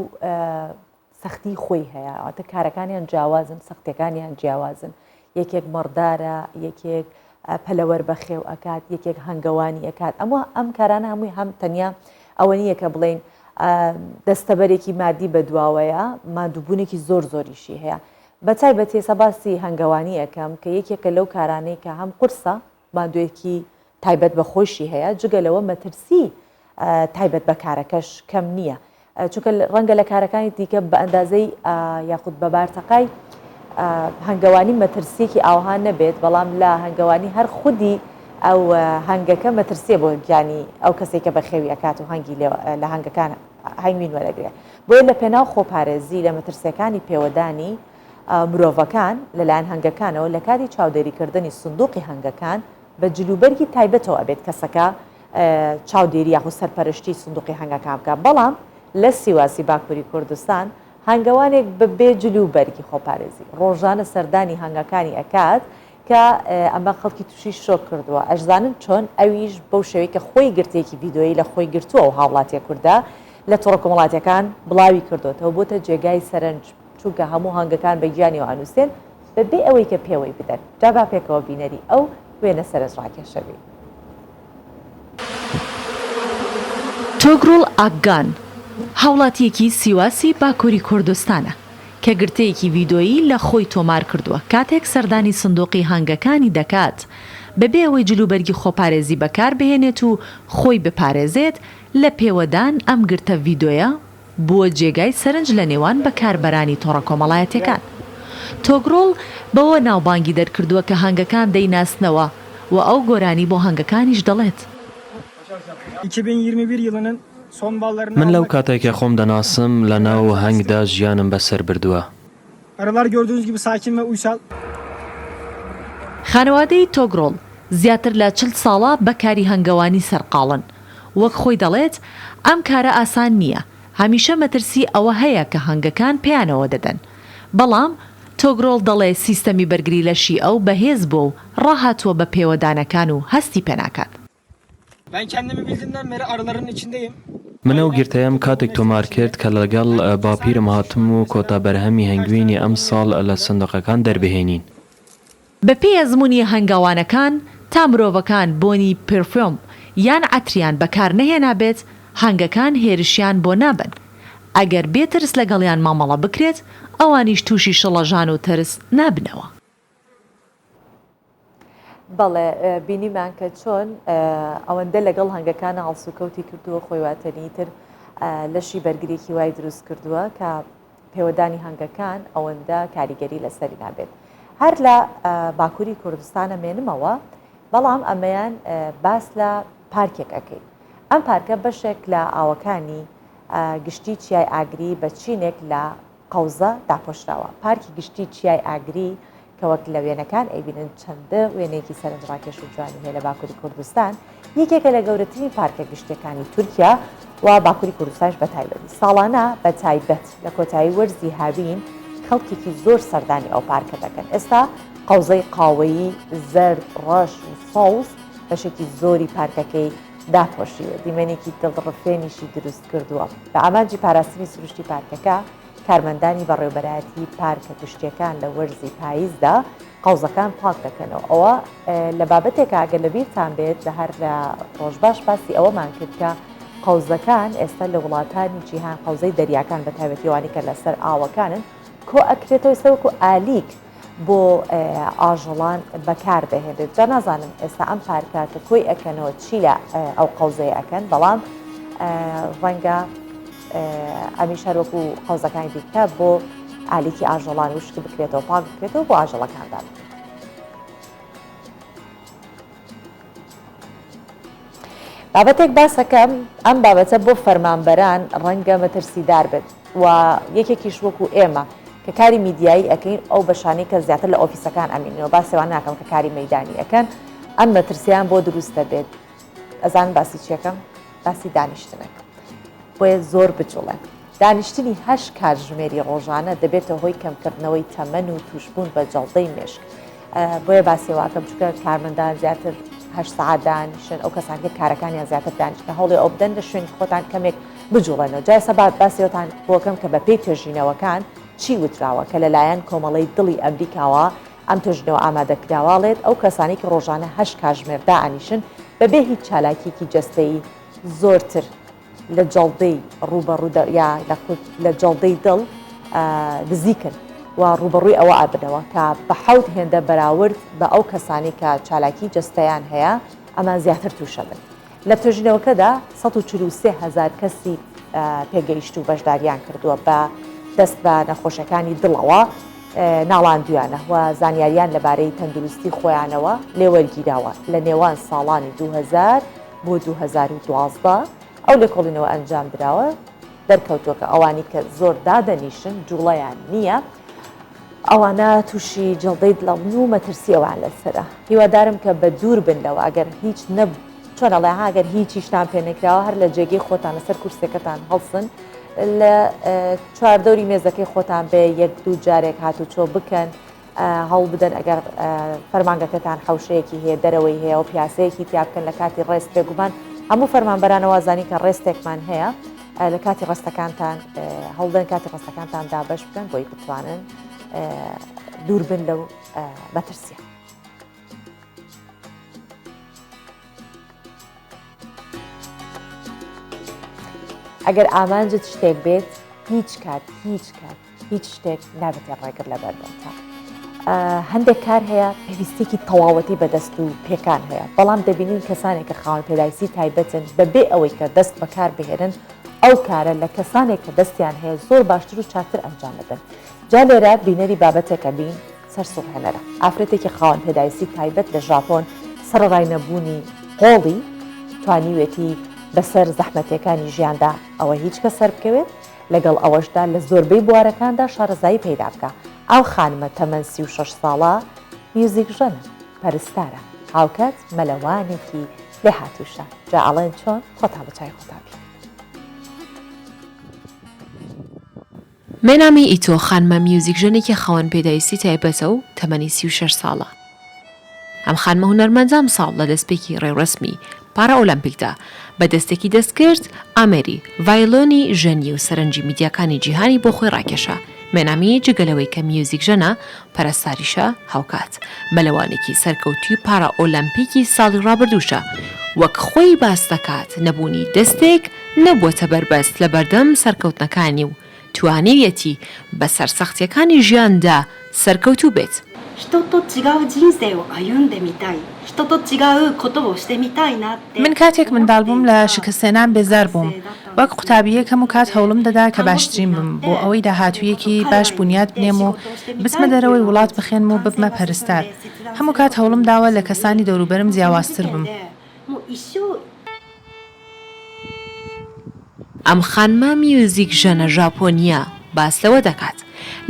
سەختی خۆی هەیە ئەواتە کارەکانیان جیاوازن سەختیەکانیان جیاوازن یەکێک مەڕدارە یەکێک پەلەوەر بەخێو ئەکات یەکێک هەنگەوانی ئەکات ئەم کارانە هەمووی هەم تەنیا ئەوە نییە کە بڵێن دەستەبەرێکی مادی بە دواوەیە مادووبوونێکی زۆر زۆریشی هەیە بە تایبەت ێستا باسی هەنگەوانی ئەەکەم کە یەکێکە لەو کارانەی کە هەم قورسە مادوێکی تایبەت بە خۆشی هەیە جگە لەوە مەترسی تایبەت بە کارەکەش کەم نییە چونکە ڕەنگە لە کارەکانی دیکە بە ئەندازەی یاخود بە بارتەقای هەنگەوانی مەترسیەکی ئاوها نەبێت بەڵام لە هەنگەوانی هەر خودی ئەو هەنگەکە مەترسیە بۆ گیانی ئەو کەسێکە بە خێوی ئەکات و هەنگی لە هەنگەکان هەنگوین وەرەگرێت بۆیە لە پێناو خۆپارێزی لە مەترسیەکانی پێوەدانی مرۆڤەکان لەلایەن هەنگەکانەوە لە کاتی چاودێریکردنی سندوقی هەنگەکان بە جلوبەرگی تایبەتەوە ئەبێت کەسەکە چاودێری یاخود سەرپەرشتی سندوقی هەنگەکان بکە بەڵام لە سیواسی باکووری کوردستان هەنگەوانێک بەبێ جلوبەرگی خۆپارێزی ڕۆژانە سەردانی هەنگەکانی ئەکات کە ئەمە خەڵکی تووشی شۆک کردووە ئەشزانن چۆن ئەویش بەو شێوەیە کە خۆی گرتێکی ڤیددیۆیی لە خۆی گرتووە و هاوڵاتیە کووردا لە تۆڕە کۆمەڵاتیەکان بڵاوی کردوێتەوە بۆتە جێگای سەرنج چونکە هەموو هەنگەکان بە گیانی و ئانووسێن بەبێ ئەوەی کە پێوەی بدەن جابا پێکەوە بینەری ئەو وێنە سەرنجڕاکێشەوی تۆگڕۆڵ ئاگان هاوڵاتیەکی سیواسی باکووری کوردستانە کە گرتەیەکی ڤیددیۆیی لە خۆی تۆمار کردووە کاتێک سەردانی سندوقی هەنگەکانی دەکات بەبێ ئەوەی جلوبەرگی خۆپارێزی بەکار بهێنێت و خۆی بپارێزێت لە پێوەدان ئەم گرتە ڤیددیۆیە بووە جێگای سەرنج لە نێوان بەکاربەرانی تۆڕە کۆمەڵایەتەکان تۆگڕۆڵ بەوە ناوبانگی دەرکردووە کە هەنگەکان دەیناسنەوە و ئەو گۆرانی بۆ هەنگەکانیش دەڵێت 2021 یڵının من لەو کاتێکە خۆم دەناسم لە ناو هەنگدا ژیانم بەسەر بردووە. Aralar gördüğünüz gibi sakin ve uysal. خانەوادەی تۆگڕۆڵ زیاتر لە 40 ساڵە بەکاری هەنگەوانی سەرقاڵن. وەک خۆی دەڵێت ئەم کارە ئاسان نییە. هەمیشە مەترسی ئەوە هەیە کە هەنگەکان پێیانەوە دەدەن. بەڵام تۆگرۆڵ دەڵێ سیستەمی بەرگری لەشی ئەو بەهێز بۆ و ڕاهاتووە بە پێوەدانەکان و هەستی پێناکات. Ben kendimi bildiğimden beri arıların içindeyim. منە و گرتەیەم کاتێک تۆمار کرد کە لەگەڵ باپیرم هاتم و کۆتا بەرهەمی هەنگوینی ئەم ساڵ لە سندوقەکان دەربهێنین. بەپێی ئەزمموی هەنگاوانەکان تا مرۆڤەکان بۆنی پرفۆم یان ئەتریان بەکار نەهێنا بێت هەنگەکان هێرشیان بۆ نابن. ئەگەر بێترس لەگەڵیان مامەڵە بکرێت ئەوانیش تووشی شڵەژان و ترس نابنەوە. بەڵێ بینیمان کە چۆن ئەوەندە لەگەڵ هەنگەکانە هەڵسوکەوتی کردووە خۆیواتەنی تر لەشی بەرگریکی وای دروست کردووە کە پێوەدانی هەنگەکان ئەوەندە کاریگەری لەسەری نابێت. هەر لە باکووری کوردستانە مێنمەوە بەڵام ئەمەیان باس لە پارکێک ئەەکەی. ئەم پارکە بەشێک لە ئاوەکانی گشتی چیای ئاگری بە چینێک لە قەوزە داپۆشراوە. پارکی گشتی چیای ئاگری کە وەک لە وێنەکان ئەیبینن چەندە وێنەیەکی سەرنجڕاکێش و جوانی هەیە لە باکووری کوردستان یەکێکە لە گەورەترین پارکە گشتەکانی تورکیا و باکووری کوردستانش بە تایبەتی. ساڵانە بە تایبەت لە کۆتایی وەرزی هاوین خەڵکێکی زۆر سەردانی ئەو پارکە دەکەن. ئێستا قەوزەی قاوەیی زەرد ڕەش و ساوس بەشێکی زۆری پارکەکەی داپۆشیوە. دیمەنێکی دڵڕفێنیشی دروست کردووە. بە ئامانجی پاراستنی سروشتی پارکەکە کارمەندانی بەڕێوەبەرایەتی پارکە گشتیەکان لە وەرزی پاییزدا قەوزەکان پاک دەکەنەوە. ئەوە لە بابەتێکە ئەگەر لەبیرتان بێت لە هەر لە ڕۆژباش باسی ئەوەمان کرد کە قەوزەکان ئێستا لە وڵاتانی جیهان قەوزەی دەریاکان بە تایبەتیوانی کە لەسەر ئاوەکانن کۆ ئەکرێتەوە سەوەکو ئالیک بۆ ئاژەڵان بەکار دەهێنێت. جا نازانم ئێستا ئەم پارکاتە کۆی ئەکەنەوە چی لە ئەو قەوزەیە ئەکەن بەڵام ڕەنگە ئەمیش هەروەکو قەوزەکانی دیکە بۆ ئالیکی ئاژەڵان وشک بکرێتەوە پاک بکرێتەوە بۆ ئاژەڵەکاندان. بابەتێک باسەکەم ئەم بابەتە بۆ فەرمانبەران ڕەنگە مەترسیدار بێت و یەکێکیش وەکو ئێمە کە کاری میدیایی ئەەکەین ئەو بەشانەی کە زیاتر لە ئۆفیسەکان ئەمینەوە باسێوان ناکەم کە کاری مەیدانی ئەەکەن ئەم مەترسیان بۆ دروستە بێت. ئەزان باسی چیەکەم؟ باسی دانیشتنەکە. بۆیە زۆر بجوڵێن. دانیشتنی 8 کاتژمێری ڕۆژانە دەبێتە هۆی کەمکردنەوەی تەمەن و توشبوون بە جەڵدەی مێشک. بۆیە باسێواکەم چکە کارمەندان زیاتر 8 سەعات دانیشن ئەو کەسانکە کارەکانیان زیاتر دانیشتە هەوڵی ئەو بدەن لە شوێنی خۆتان کەمێک بجوڵێنەوە. جای سەبات باسیێتان بۆکەم کە بەپێی توێژینەوەکان چی وتراوە کە لەلایەن کۆمەڵی دڵی ئەمریکاوە ئەم توێژنەوە ئامادەکراوەڵێت ئو کەسانی کە ڕۆژانە 8 کاتژمێر دائنیشن بەبێ هیچ چالاکیێکی جەستەیی زۆرتر لە جەڵدەی ڕوبەڕوودا یا لە جەڵدەی دڵ دزیکن و ڕوبەڕووی ئەوە ئابنەوە کە بە حەوت هێندە بەراورد بە ئەو کەسانی کە چالاکی جەستەیان هەیە ئەمان زیاتر تووشە بن. لە توێژینەوەکەدا 143,000 کەسی پێگەیشت و بەشداریان کردووە بە دەست بە نەخۆشەکانی دڵەوە ناڵاندویانە و زانیاریان لەبارەی تەندروستی خۆیانەوە لێوەرگیراوە لە نێوان ساڵانی 2000 بۆ 2012 ئەو لێکۆڵینەوە ئەنجام درراوە دەرکەوتووە کە ئەوانی کە زۆر دادەنیشن جوڵەیان نییە ئەوانە تووشی جەڵدەی دڵەون و مەترسیەوەیان لەسرە. هیوادارم کە بە دوور بنەوە ئەگەر هیچ چۆنەڵێ هاگەر هیچیشتان پێنەکراوە هەر لە جێگەی خۆتان لەسەر کورسەکەتان هەڵسن لە چواردەوری مێزەکەی خۆتان بێ یەک دوو جارێک هاتوچۆ بکەن هەڵ بدەن ئەگەر فەرمانگەکەتان حەوشەیەکی هەیە دەرەوەی هەیە و پیاسەیەکی تیا بکەن لە کاتی ڕێست بێگومان هەموو فەرمانبەرانەوە زانی کە ڕێستێکمان هەیە لە کاتی ڕستەکانتان هەڵدەن کاتی ڕستەکانتان دابش بکەن بۆی بتوانن دوور بن لەو مەترسیە. ئەگەر ئامانجت شتێک بێت هیچ کات هیچ شتێک نابێتێ ڕێگر لە بەردەمتا. هەندێک کار هەیە پێویستێکی تەواوەتی بەدەست و پێکان هەیە بەڵام دەبینین کەسانێک کە خاوەن پێداویستی تایبەتن بەبێ ئەوەی کە دەست بەکار بهێنن ئەو کارە لە کەسانێک کە دەستیان هەیە زۆر باشتر و چاکتر ئەنجام بدەن. جا لێرە بینەری بابەتێکە بین سەرسوڕهێنەرە ئافرەتێکی خاوەن پێداویستی تایبەت لە ژاپۆن سەرڕای نەبوونی قۆڵی توانیوێتی بەسەر زەحمەتەکانی ژیاندا ئەوە هیچ کە سەر بکەوێت لەگەڵ ئەوەشدا لە زۆربەی بوارەکاندا شارەزایی پەیدا بکە. ئەو خانمە تەمەەن 36 ساڵە میوزیک ژەنە پەرستارە هاوکات مەلەوانێکی لێ هاتووشە جا ئەڵێن چۆن خۆتان بەچای خۆتان بێت. مێنامی ئیتۆ خانمە میوزیک ژنێکی خاوەن پێداویستی تایبەتە و تەمەنی 36 ساڵە. ئەم خانمە هونەرمەندام ساڵ لە دەستپێکی ڕێوڕسمی پارە ئۆلمپیکدا بەدەستێکی دەستکرد ئامێری ڤایلۆنی ژەنی و سەرنجی میدیاکانی جیهانی بۆ خۆی ڕاکێشە. مێنامی جگەلەوەی کە میوزیک ژەنە پەرستاریشە هاوکات مەلەوانێکی سەرکەوتوی پارە ئۆلمپیکی ساڵی ڕابردووشە وەک خۆی باس دەکات نەبوونی دەستێک نەبووەتە بربەست لە بەردەم سەرکەوتنەکانی و توانێویەتی بە سەرسەختیەکانی ژیاندا سەرکەوتوو بێت. من کاتێک منداڵ بووم لە شکستێنان بێزار بووم. وەک قوتابیەک هەموو کات هەوڵم دەدا کە باشترین بم بۆ ئەوەی داهاتوویەکی باش بنیاد بنێم و بچمە دەرەوەی وڵات بخێنم و ببمە پەرستار. هەموو کات هەوڵم داوە لە کەسانی دەوروبەرم جیاوازتر بم. ئەم خانمە میوزیک ژەنە ژاپۆنیا باس لەوە دەکات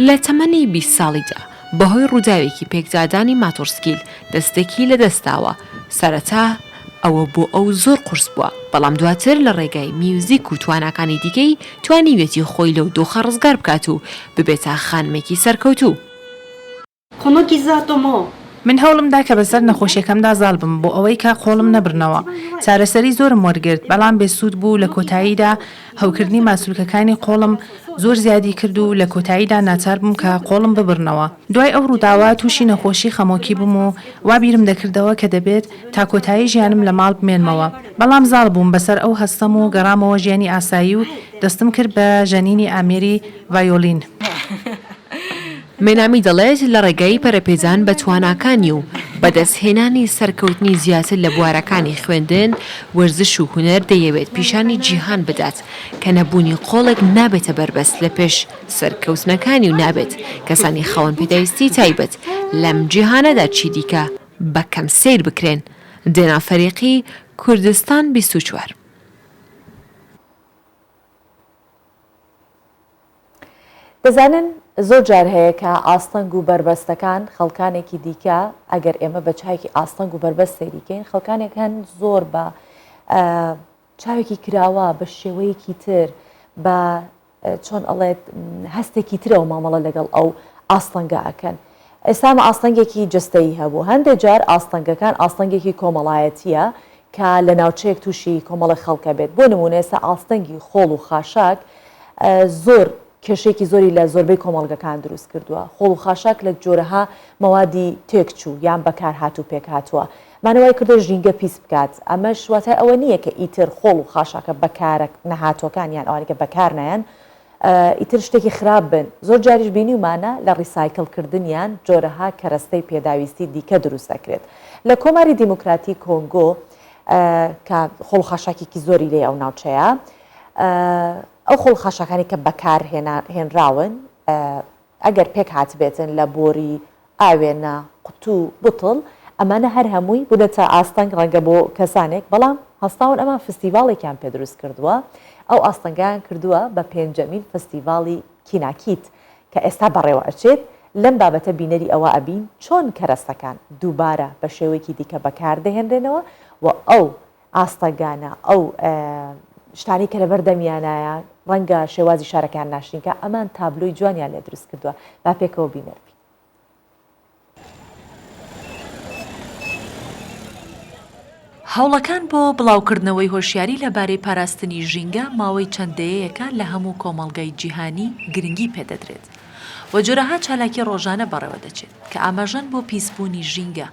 لە تەمەنی 20 ساڵیدا بەهۆی ڕووداوێکی پێکدادانی ماتۆرسکیل دەستێکی لە دەستاوە. سەرەتا ئەوە بۆ ئەو زۆر قورس بووە بەڵام دواتر لە ڕێگای میوزیک و تواناکانی دیکەی توانیوێتی خۆی لەو دۆخە ڕزگار بکات و ببێتە خانمێکی سەرکەوتوو. من هەوڵمدا کە بەسەر نەخۆشیەکەمدا زاڵ بم بۆ ئەوەی کە قۆڵم نەبرنەوە. چارەسەری زۆرم وەرگرت بەڵام بێسوود بوو. لە کۆتاییدا هەوکردنی ماسوولکەکانی قۆڵم زۆر زیادی کرد و لە کۆتاییدا ناچار بووم کە قۆڵم ببرنەوە. دوای ئەو ڕووداوە تووشی نەخۆشی خەمۆکی بووم و وا بیرم دەکردەوە کە دەبێت تا کۆتایی ژیانم لە ماڵ بمێنمەوە. بەڵام زاڵ بووم بەسەر ئەو هەستەم و گەڕامەوە ژیانی ئاسایی و دەستم کرد بە ژەنینی ئامێری ڤایۆلین. مێنامی دەڵێت لە ڕێگەی پەرەپێزان بە تواناکانی و بەدەستهێنانی سەرکەوتنی زیاتر لە بوارەکانی خوێندن وەرزش و هونەر دەیەوێت پیشانی جیهان بدات کە نەبوونی قۆڵێک نابێتە بربەست لە پێش سەرکەوتنەکانی و نابێت کەسانی خاوەن پێداویستی تایبەت لەم جیهانەدا چی دیکە بەکەم سیر بکرێن. دێنا فەریقی کوردستان 24. دەزانن زۆر جار هەیە کە ئاستەنگ و بربەستەکان خەڵکانێکی دیکە ئەگەر ئێمە بە چاوێکی ئاستەنگ و بربەست سەیریکەین خەڵکانێکان زۆر بە چاوێکی کراوە بە شێوەیەکی تر بە چۆن ئەڵێت هەستێکی ترەوە مامەڵە لەگەڵ ئەو ئاستەنگە ئەکەن. ئێستامە ئاستەنگێکی جستەیی هەبوو. هەندێک جار ئاستەنگەکان ئاستەنگێکی کۆمەڵایەتیە کە لە ناوچەیەک تووشی کۆمەڵی خەڵکە بێت. بۆ نمونە ئێستا ئاستەنگی خۆڵ و خاشاک زۆر کێشێکی زۆری لە زۆربەی کۆمەڵگەکان دروست کردووە. خۆڵ و خاشاک لە جۆرەها مەوادی تێکچوو یان بەکار هاتوو پێک هاتووە. مانەوەی کردو ژینگە پیس بکات. ئەمەش واتای ئەوە نییە کە ئیتر خۆڵ و خاشاکە بەکارە نەهاتوەکان یان ئەوانەکە بەکار نایەن ئیتر شتێکی خراپ بن. زۆر جاریش بینیمانە لە ڕیسایکڵکردنیان جۆرەها کەرەستەی پێداویستی دیکە دروست دەکرێت. لە کۆماری دیموکراتی کۆنگۆ کە خۆڵ خاشاکێکی زۆری لێ ئەو ناوچەیە ئەو خۆڵ خاشەکانی کە بەکار هێنراون ئەگەر پێک هاتبێتن لە بۆری ئاوێنە قوتوو بوتڵ ئەمانە هەر هەمووی بوونەتە ئاستەنگ ڕەنگە بۆ کەسانێک بەڵام هەستاون ئەمە فستیڤاڵێکیان پێ دروست کردووە. ئەو ئاستەنگیان کردووە بە 5مین فستیڤاڵی کیناکیت کە ئێستا بەڕێوە ئەچێت. لەم بابەتە بینەری ئەوە ئەبین چۆن کەرەستەکان دووبارە بە شێوەیەکی دیکە بەکاردەهێنرێنەوە و ئەو ئاستەنگانە ئەو شتانی کە لە بەردەمیانایە ڕەنگە شێوازی شارەکان ناشرینکە ئەمان تابلۆی جوانیان لێ دروست کردووە. با پێکەوە بینەربی. هەوڵەکان بۆ بڵاوکردنەوەی هۆشیاری لەبارەی پاراستنی ژینگە ماوەی چەندەیەکە لە هەموو کۆمەڵگەی جیهانی گرنگی پێدەدرێت و جۆرەها چالاکی ڕۆژانە بەڕێوە دەچێت کە ئاماژەن بۆ پیسبوونی ژینگە.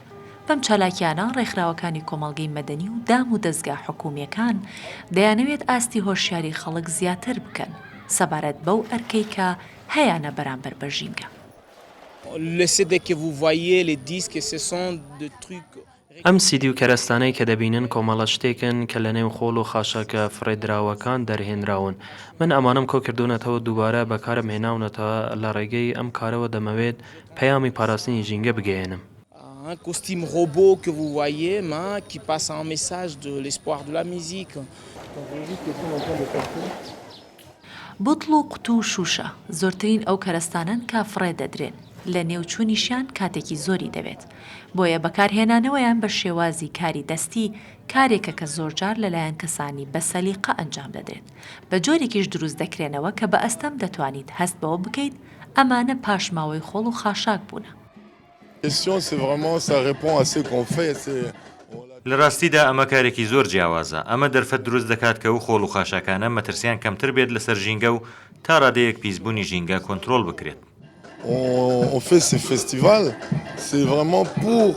بەم چالاکیانە ڕێکخراوەکانی کۆمەڵگەی مەدەنی و دام و دەستگا حکوومیەکان دەیانەوێت ئاستی هۆشیاری خەڵک زیاتر بکەن سەبارەت بەو ئەرکەی کە هەیەە بەرامبەر بە ژینگە. ئەم سیدی و کەرەستانەی کە دەبینن کۆمەڵە شتێکن کە لە نێو خۆڵ و خاشاکە فڕێدراوەکان دەرهێنراون. من ئەمانم کۆ کردوونەتەوە دووبارە بەکارم هێناونەتەوە لە ڕێگەی ئەم کارەوە دەمەوێت پەیامی پاراستنی ژینگە بگەێنم. Un costume robot que vous voyez, qui passe un message de l'espoir de la musique. بوتڵ و قوتو و شوشە زۆرترین ئەو کەرەستانن کە فڕێ دەدرێن. لە نێوچوونیشیان کاتێکی زۆری دەوێت. بۆیە بەکارهێنانەوەیان بە شێوازی کاری دەستی کارێکە کە زۆرجار لەلایەن کەسانی بە سەلیقە ئەنجام دەدرێت. بە جۆرێکیش دروست دەکرێنەوە کە بە ئەستەم دەتوانیت هەست بەوە بکەیت ئەمانە پاشماوەی خۆڵ و خاشاک بوونە. لە ڕاستیدا ئەمە کارێکی زۆر جیاوازە. ئەمە دەرفەت دروست دەکات کە و خۆڵ و خاشاکانە مەترسیان کەمتر بێت لەسەر ژینگە و تا ڕادەیەک پیسبوونی ژینگە کۆنترۆل بکرێت. On fait ces festivals, c'est vraiment pour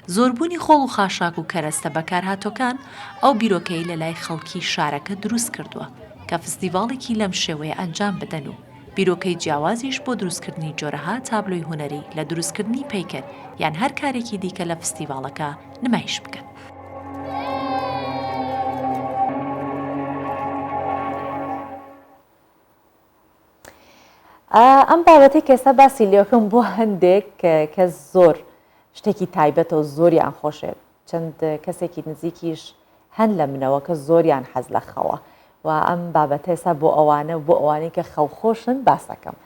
زۆربوونی خۆڵ و خاشاک و کەرەستە بەکارهاتۆکان ئەو بیرۆکەی لە لای خەڵکی شارەکە دروست کردووە کە فستیڤاڵێکی لەم شێوەیە ئەنجام بدەن و بیرۆکەی جیاوازیش بۆ دروستکردنی جۆرەها تابلۆی هونەری لە دروستکردنی پیکر یان هەر کارێکی دیکە لە فستیڤاڵەکە نمایش بکەن. ئەم بابەتی کێستا باسی لێکم بۆ هەندێک کە زۆر شتێکی تایبەتەوە زۆریان خۆشێت چەند کەسێکی نزیکیش هەن لە منەوە کە زۆریان حەز لە خەوە و ئەم بابەتە ئێستا بۆ ئەوانە بۆ ئەوانەی کە خەو خۆشن باسەکەم.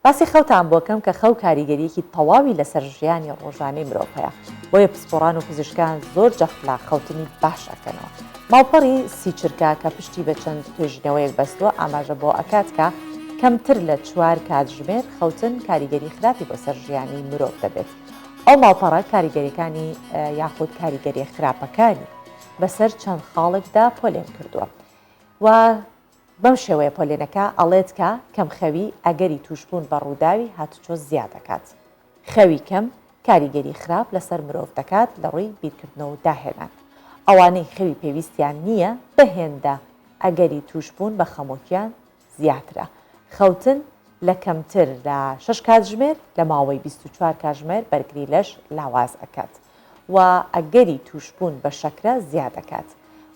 باسی خەوتان بۆکەم کە خەو کاریگەریەکی تەواوی لەسەر ژیانی ڕۆژانەی مرۆڤ هەیە. بۆیە پسپۆڕان و پزیشکان زۆر جەخت لە خەوتنی باش ئەکەنەوە. ماوپەڕی سیچرکە کە پشتی بە چەند توێژینەوەیەک بەستووە ئاماژە بۆ ئەکات کە کەمتر لە 4 کاتژمێر خەوتن کاریگەری خراپی بۆ سەر ژیانی مرۆڤ دەبێت. ئەو ماوپەڕە کاریگەریەکانی یاخود کاریگەری خراپەکانی بەسەر چەند خاڵێکدا پۆلێن کردووە و بەم شێوەیە پۆلێنەکە ئەڵێت کە کەمخەوی ئەگەری توشبوون بە ڕووداوی هاتوچۆ زیاد دەکات. خەوی کەم کاریگەری خراپ لەسەر مرۆڤ دەکات لە ڕووی بیرکردنەوە و داهێنان. ئەوانەی خەوی پێویستیان نییە بەهێندە ئەگەری توشبوون بە خەمۆکیان زیاترە. خەوتن لە کەمتر لە 6 کاتژمێر لە ماوەی 24 کاتژمێر بەرگری لەش لاواز ئەکات و ئەگەری توشبوون بە شەکرە زیاد دەکات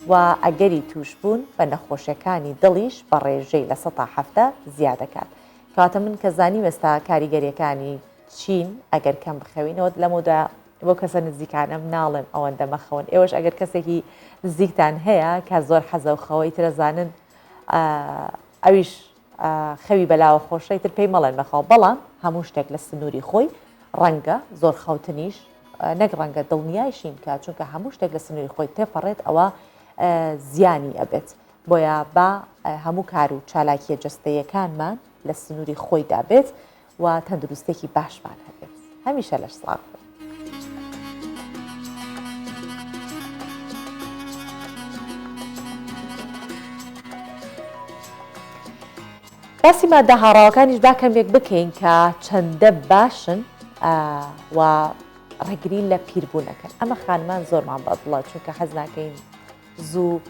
و ئەگەری توشبوون بە نەخۆشیەکانی دڵیش بە ڕێژەی لە 170 زیاد دەکات. کەواتە من کە زانی ئێستا کاریگەریەکانی چین ئەگەر کەم بخەوینەوە لەمەدا بۆ کەسە نزیکانم ناڵێم ئەوەندە مەخەون. ئێوەش ئەگەر کەسێکی نزیکتان هەیە کە زۆر حەزە و خەوەی ترەزانن ئەویش خەوی بەلاوە خۆشەی تر پێی مەڵێن بەخەوە، بەڵام هەموو شتێک لە سنووری خۆی ڕەنگە زۆر خەوتنیش نەک ڕەنگە دڵنیایشین کە چونکە هەموو شتێک لە سنووری خۆی تێپەڕێت ئەوە زیانی ئەبێت. بۆیە بە هەموو کار و چالاکیە جەستەیەکانمان لە سنووری خۆی دابێت و تەندروستێکی باشمان هەبێت. هەمیشە لەش سڵاو. باسی مادە هاڕاوەکانیش با کەمێک بکەین کە چەندە باشن و ڕێگری لە پیربوونەکەن. ئەمە خانمان زۆرمان بەدڵە چونکە حەز ناکەین زوو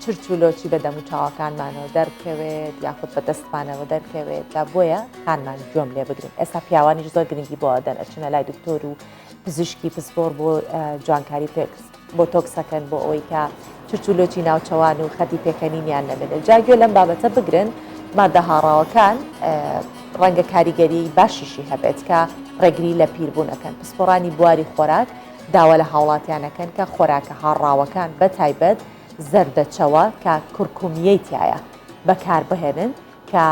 چرچ و لۆچی بە دەم و چاوەکانمانەوە دەرکەوێت یاخود بە دەستمانەوە دەرکەوێت لە بۆیە خانمان جۆم لێ بگرین. ئێستا پیاوانیش زۆر گرنگی بۆ ئەدەن ئەچنە لای دکتۆر و پزیشکی پسپۆر بۆ جوانکاری بۆ تۆکسەکەن بۆ ئەوەی کە چرچ و لۆچی ناوچەوان و خەتی پێکەنینیان نەبێت. جاگوێ لەم بابەتە بگرن مادە هاڕاوەکان ڕەنگە کاریگەری باشیشی هەبێت کە ڕێگری لە پیربوونەکەن. پسپۆڕانی بواری خۆراک داوا لە هاوڵاتیانەکەن کە خۆراکە هاڕاوەکان بە تایبەت زەردەچەوە کە کورکومیەی تایە بەکار بهێنن کە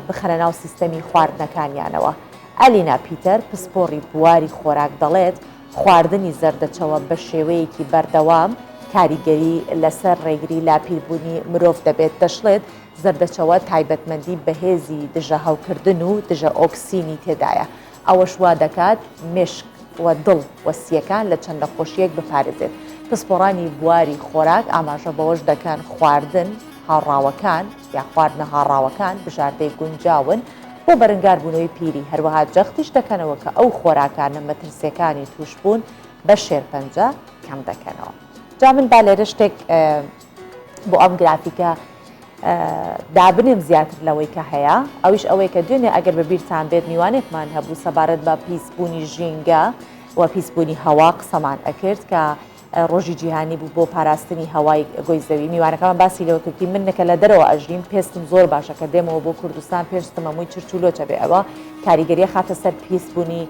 بخەنە ناو سیستەمی خواردنەکانیانەوە. ئەلینا پیتەر پسپۆڕی بواری خۆراک دەڵێت خواردنی زەردەچەوە بە شێوەیەکی بەردەوام کاریگەری لەسەر ڕێگری لاپیربوونی مرۆڤ دەبێت. دەشڵێت زەردەچەوە تایبەتمەندی بەهێزی دژە هەوکردن و دژە ئۆکسینی تێدایە. ئەوەش وا دەکات مشک و دڵ وەسیەکان لە چەند نەخۆشیەک بپارێزێت. پسپۆڕانی بواری خۆراک ئاماژە بەوەش دەکەن خواردن هاڕاوەکان یا خواردنە هاڕاوەکان بژاردەی گونجاون بۆ بەرەنگاربوونەوەی پیری. هەروەها جەختیش دەکەنەوە کە ئەو خۆراکانە مەترسیەکانی توشبوون بە شێرپەنجە کەم دەکەنەوە. جا من با لێرە شتێک بۆ ئەم گرافیکە دابنێم زیاتر لەوەی کە هەیە ئەویش ئەوەی کە دوێنێ ئەگەر بە بیرتان بێت میوانێکمان هەبوو سەبارەت بە پیسبوونی ژینگە و پیسبوونی هەوا قسەمان ئەکرد کە ڕۆژی جیهانی بوو بۆ پاراستنی هەوای گۆی زەوی. میوانەکەمان باسی لەوە کردی من نەکە لە دەرەوە ئەژین پێستم زۆر باشە کە دێمەوە بۆ کوردستان پێشتم هەمووی چرچ و لۆچە بێ ئەوە کاریگەریە خاتە سەر پیسبوونی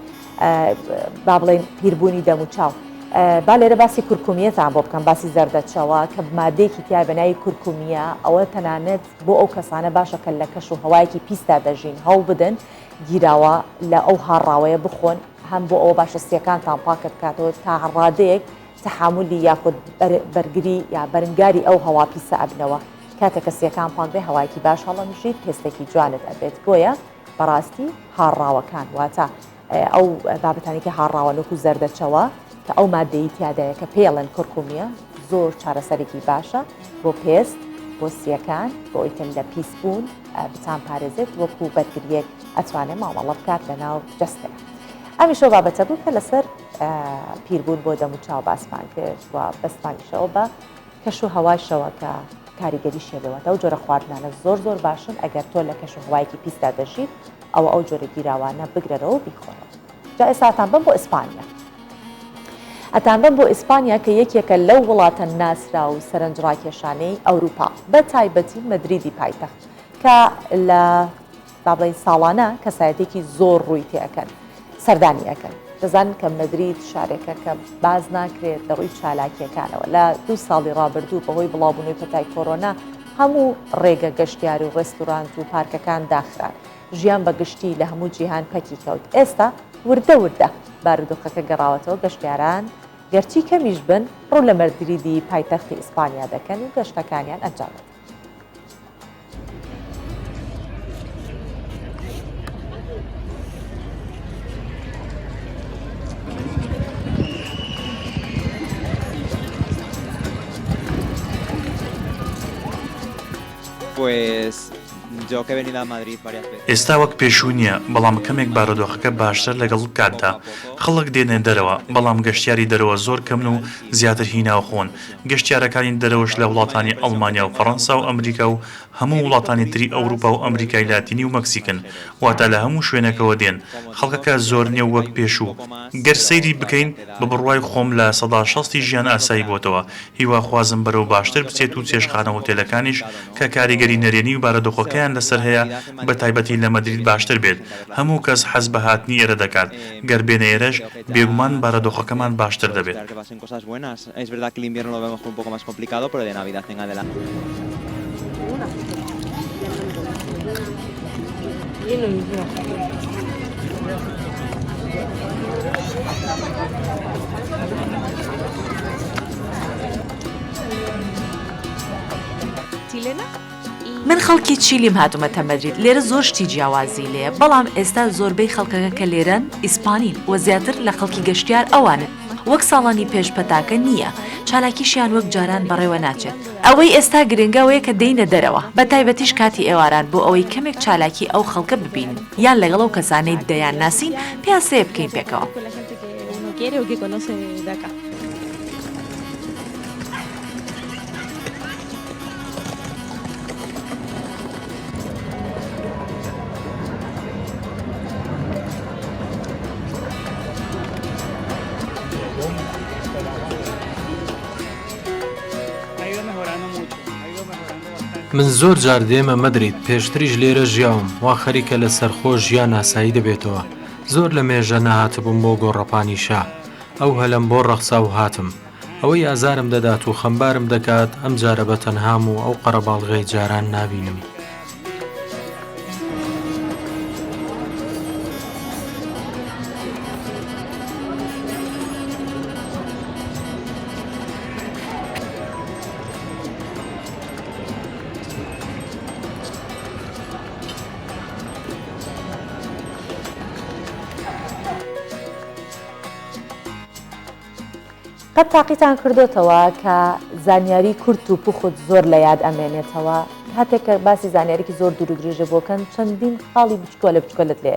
با بڵێن پیربوونی دەم و چاو. با لێرە باسی کورکومیەتان بۆ بکەم باسی زەردەچەوە کە مادەیەکی تیا بەناوی کورکومیە ئەوە تەنانەت بۆ ئەو کەسانە باشە کە لە کەش و هەوایەکی پیستا دەژین هەڵ بدەن گیراوە لە ئەو هاڕاوەیە بخۆن هەم بۆ ئەوە باشە سیەکانتان پاکە بکاتەوە تا ڕادەیەک تەحاملی یاخود بەرگری یا بەرنگاری ئەو هەوا پیسە ئەبنەوە کاتێک کە سیەکان پاک بێ هەوایەکی باش هەڵەمژیت پێستێکی جوانت ئەبێت بۆیە بەڕاستی هاڕاوەکان واتە ئەو بابەتانی کە هاڕاوەلوک و زەردەچەوە کە ئەو مادەی تیادایە کە پێڵەن کورکومیە زۆر چارەسەرێکی باشە بۆ پێست بۆ سیەکان بۆ ئیتر لە پیسبوون بتان پارێزێت وەکو بەرگریەک ئەتوانێت ماوەڵە بکات لە ناو جەستەیە ئەمیشەوە بابەتە بوو کە لەسەر پیربوون بۆ دەم و چاو باسمان کرد و بەستمانیشەوە بە کەش و هەواشەوە کە کاریگەری شێبەوەتە ئەو جۆرە خواردنانە زۆر زۆر باشن ئەگەر تۆ لە کەش و هەوایەکی پیستا دەژیت ئەو جۆرە گیراوانە بگرەرەوە بیخۆرەوە جا ئێستاتان بم بۆ ئیسپانیا ئەتان بم بۆ ئیسپانیا کە یەکێکە لەو وڵاتە ناسرا و سەرنجڕاکێشانەی ئەوروپا بە تایبەتی مەدریدی پایتەخت کە لە بابڵین ساڵانە کەسایەتێکی زۆر ڕووی تێەکەن سەردانی ئەەکەن دەزانن کە مەدرید شارێکە کە باز ناکرێت لە ڕووی چالاکیەکانەوە لە 2 ساڵی ڕابردوو بەهۆی بڵاوبوونەوەی پەتای کۆرۆنا هەموو ڕێگە گەشتیاری و ڕێستورانت و پارکەکان داخران ژیان بە گشتی لە هەموو جیهان پەکی کەوت ئێستا وردە بارودۆخەکە گەڕاوەتەوە گەشتیاران گەرچی کەمیش بن ڕوو لە مەدریدی پایتەختی ئیسپانیا دەکەن و گەشتەکانیان ئەنجامێت ئێستا وەک پێشوو نییە بەڵام کەمێک بارودۆخەکە باشتر لەگەڵ کاتدا خەڵک دێنێ دەرەوە بەڵام گەشتیاری دەرەوە زۆر کەمن و زیاتر هیناو خۆن گەشتیارەکانی دەرەوەش لە وڵاتانی ئەڵمانیا و فەڕەنسا و ئەمریکا و هەموو وڵاتانی تری ئەوروپا و ئەمریکای لاتینی و مەکسیکن واتە لە هەموو شوێنەکەوە دێن خەڵکەکە زۆر نییە وەک پێشوو گەر سەیری بکەین بە بڕوای خۆم لە 160 ژیان ئاسایی بۆتەوە هیوا خوازم بەرەو باشتر بچێت و چێشخانە هۆتێلەکانیش کە کاریگەری نەرێنی و بارودۆخەکەیان لەسەر هەیە بە تایبەتی لە مەدرید باشتر بێت هەموو کەس حەز بە هاتنی ئێرە دەکات گەر بێنە ئێرەش بێگومان بارودۆخەکەمان باشتر دەبێت من خەڵکی چیلیم هاتومەتە مەدرید لێرە زۆر شتی جیاوازی لێە بەڵام ئێستا زۆربەی خەڵکەکە کە لێرەن ئیسپانین و زیاتر لە خەڵکی گەشتیار ئەوانن وەک ساڵانی پێشپەتاکە نییە چالاکیشیان وەک جاران بەڕێوە ناچێت ئەوەی ئێستا گرنگەوەیە کە دەینە دەرەوە بە تایبەتیش کاتی ئێواران بۆ ئەوەی کەمێک چالاکی ئەو خەڵکە ببینن یان لەگەڵ ئەو کەسانەی دەیان ناسین پیاسەیە بکەین پێکەوە من زۆر جار دێمە مەدرید پێشتریش لێرە ژیاوم وا خەریکە لە سەرخۆش ژیان ئاسایی دەبێتەوە زۆر لە مێژە نەهاتبووم بۆ گۆڕەپانی شا ئەو هەلم بۆ ڕەخسا و هاتم ئەوەی ئازارم دەدات و خەمبارم دەکات ئەم جارە بە تەنهام و ئەو قەرەباڵغەی جاران نابینم قەت تاقیتان کردوتەوە کە زانیاری کورت و پوخت زۆر لە یاد ئەمێنێتەوە هەتێک کە باسی زانیارێکی زۆر دوور و درێژە بۆکەن چەندین خاڵی بچکۆ لە بچکۆلت لێ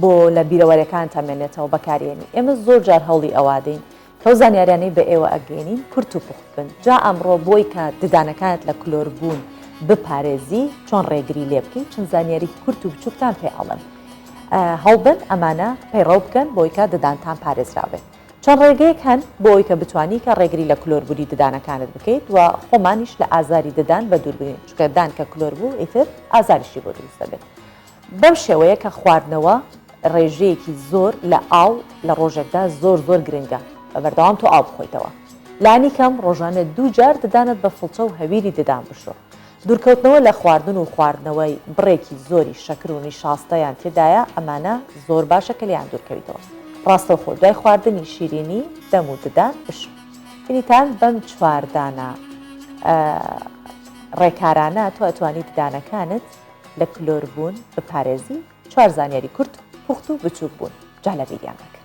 بۆ لە بیرەوەریەکان تەمێنێتەوە بەکارێنی ئێمە زۆر جار هەوڵی ئەوادەین کە ئەو زانیاریانەی بە ئێوە ئەگەێنین کورت و پوخت بن جا ئەمڕۆ بۆی کە ددانەکانت لە کلۆربوون بپارێزی چۆن ڕێگری لێ بکەین چەند زانیاری کورت و بچووکتان پێ ئەڵن هەڵبن ئەمانە پەیڕەو بکەن بۆی کە ددانتان پارێزراوێت چەند ڕێگەیەک هەن بۆ ئەوی کە بتوانی کە ڕێگری لە کلۆربوونی ددانەکانت بکەیت و خۆمانیش لە ئازاری ددان بە دووربین چکەدان کە کلۆر بوو ئیتر ئازاریشی بۆ دروست دەبێت بەم شێوەیە کە خواردنەوە ڕێژەیەکی زۆر لە ئاو لە ڕۆژێکدا زۆر گرنگە بە بەردەوام تۆ ئاو بخۆیتەوە. لانی کەم ڕۆژانە 2 جار ددانت بە فڵچە و هەویری ددان بشۆ. دوورکەوتنەوە لە خواردن و خواردنەوەی بڕێکی زۆری شەکر و نیشاستەیان تێدایە ئەمانە زۆر باشە کە لیان دوورکەویتەوە. ڕاستەوخۆ دوای خواردنی شیرینی دەم و ددان بش. بینیتان بەم چواردانە ڕێکارانە تۆ ئەتوانی ددانەکانت لە کلۆربوون بپارێزی 4 زانیاری کورت پوخت و بچووک بوون جا لە بیریان بکە.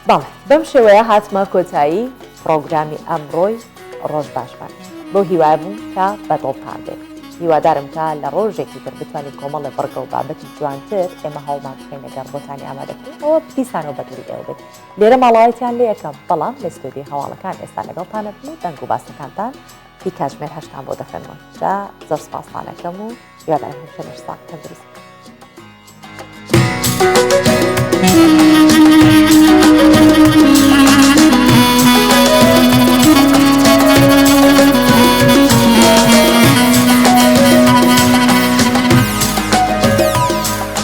بەڵێ بەم شێوەیە هاتمە کۆتایی پرۆگرامی ئەمڕۆی ڕۆژ باشمان بۆ هیوای بوو کە بەدڵتان بێت. هیوادارم کە لە ڕۆژێکی تر بتوانین کۆمەڵە بڕگە و بابەتی جوانتر ئێمە هەوڵمان بخەین لەگەڵ بۆتانی ئامادەکەین ئەوە پیسانەوە بەدووری ئێوە بێت. لێرە ماڵایەتیان لێ یەکەم بەڵام لە ستۆدیۆی هەواڵەکان ئێستا لەگەڵتانە بن و دەنگ و باسەکانتان پی کاتژمێر 8 بۆ دەخەنەوە. جا زۆر سپاسانەکەم و هیوادارم هەمیشە لەشتان تەندروست.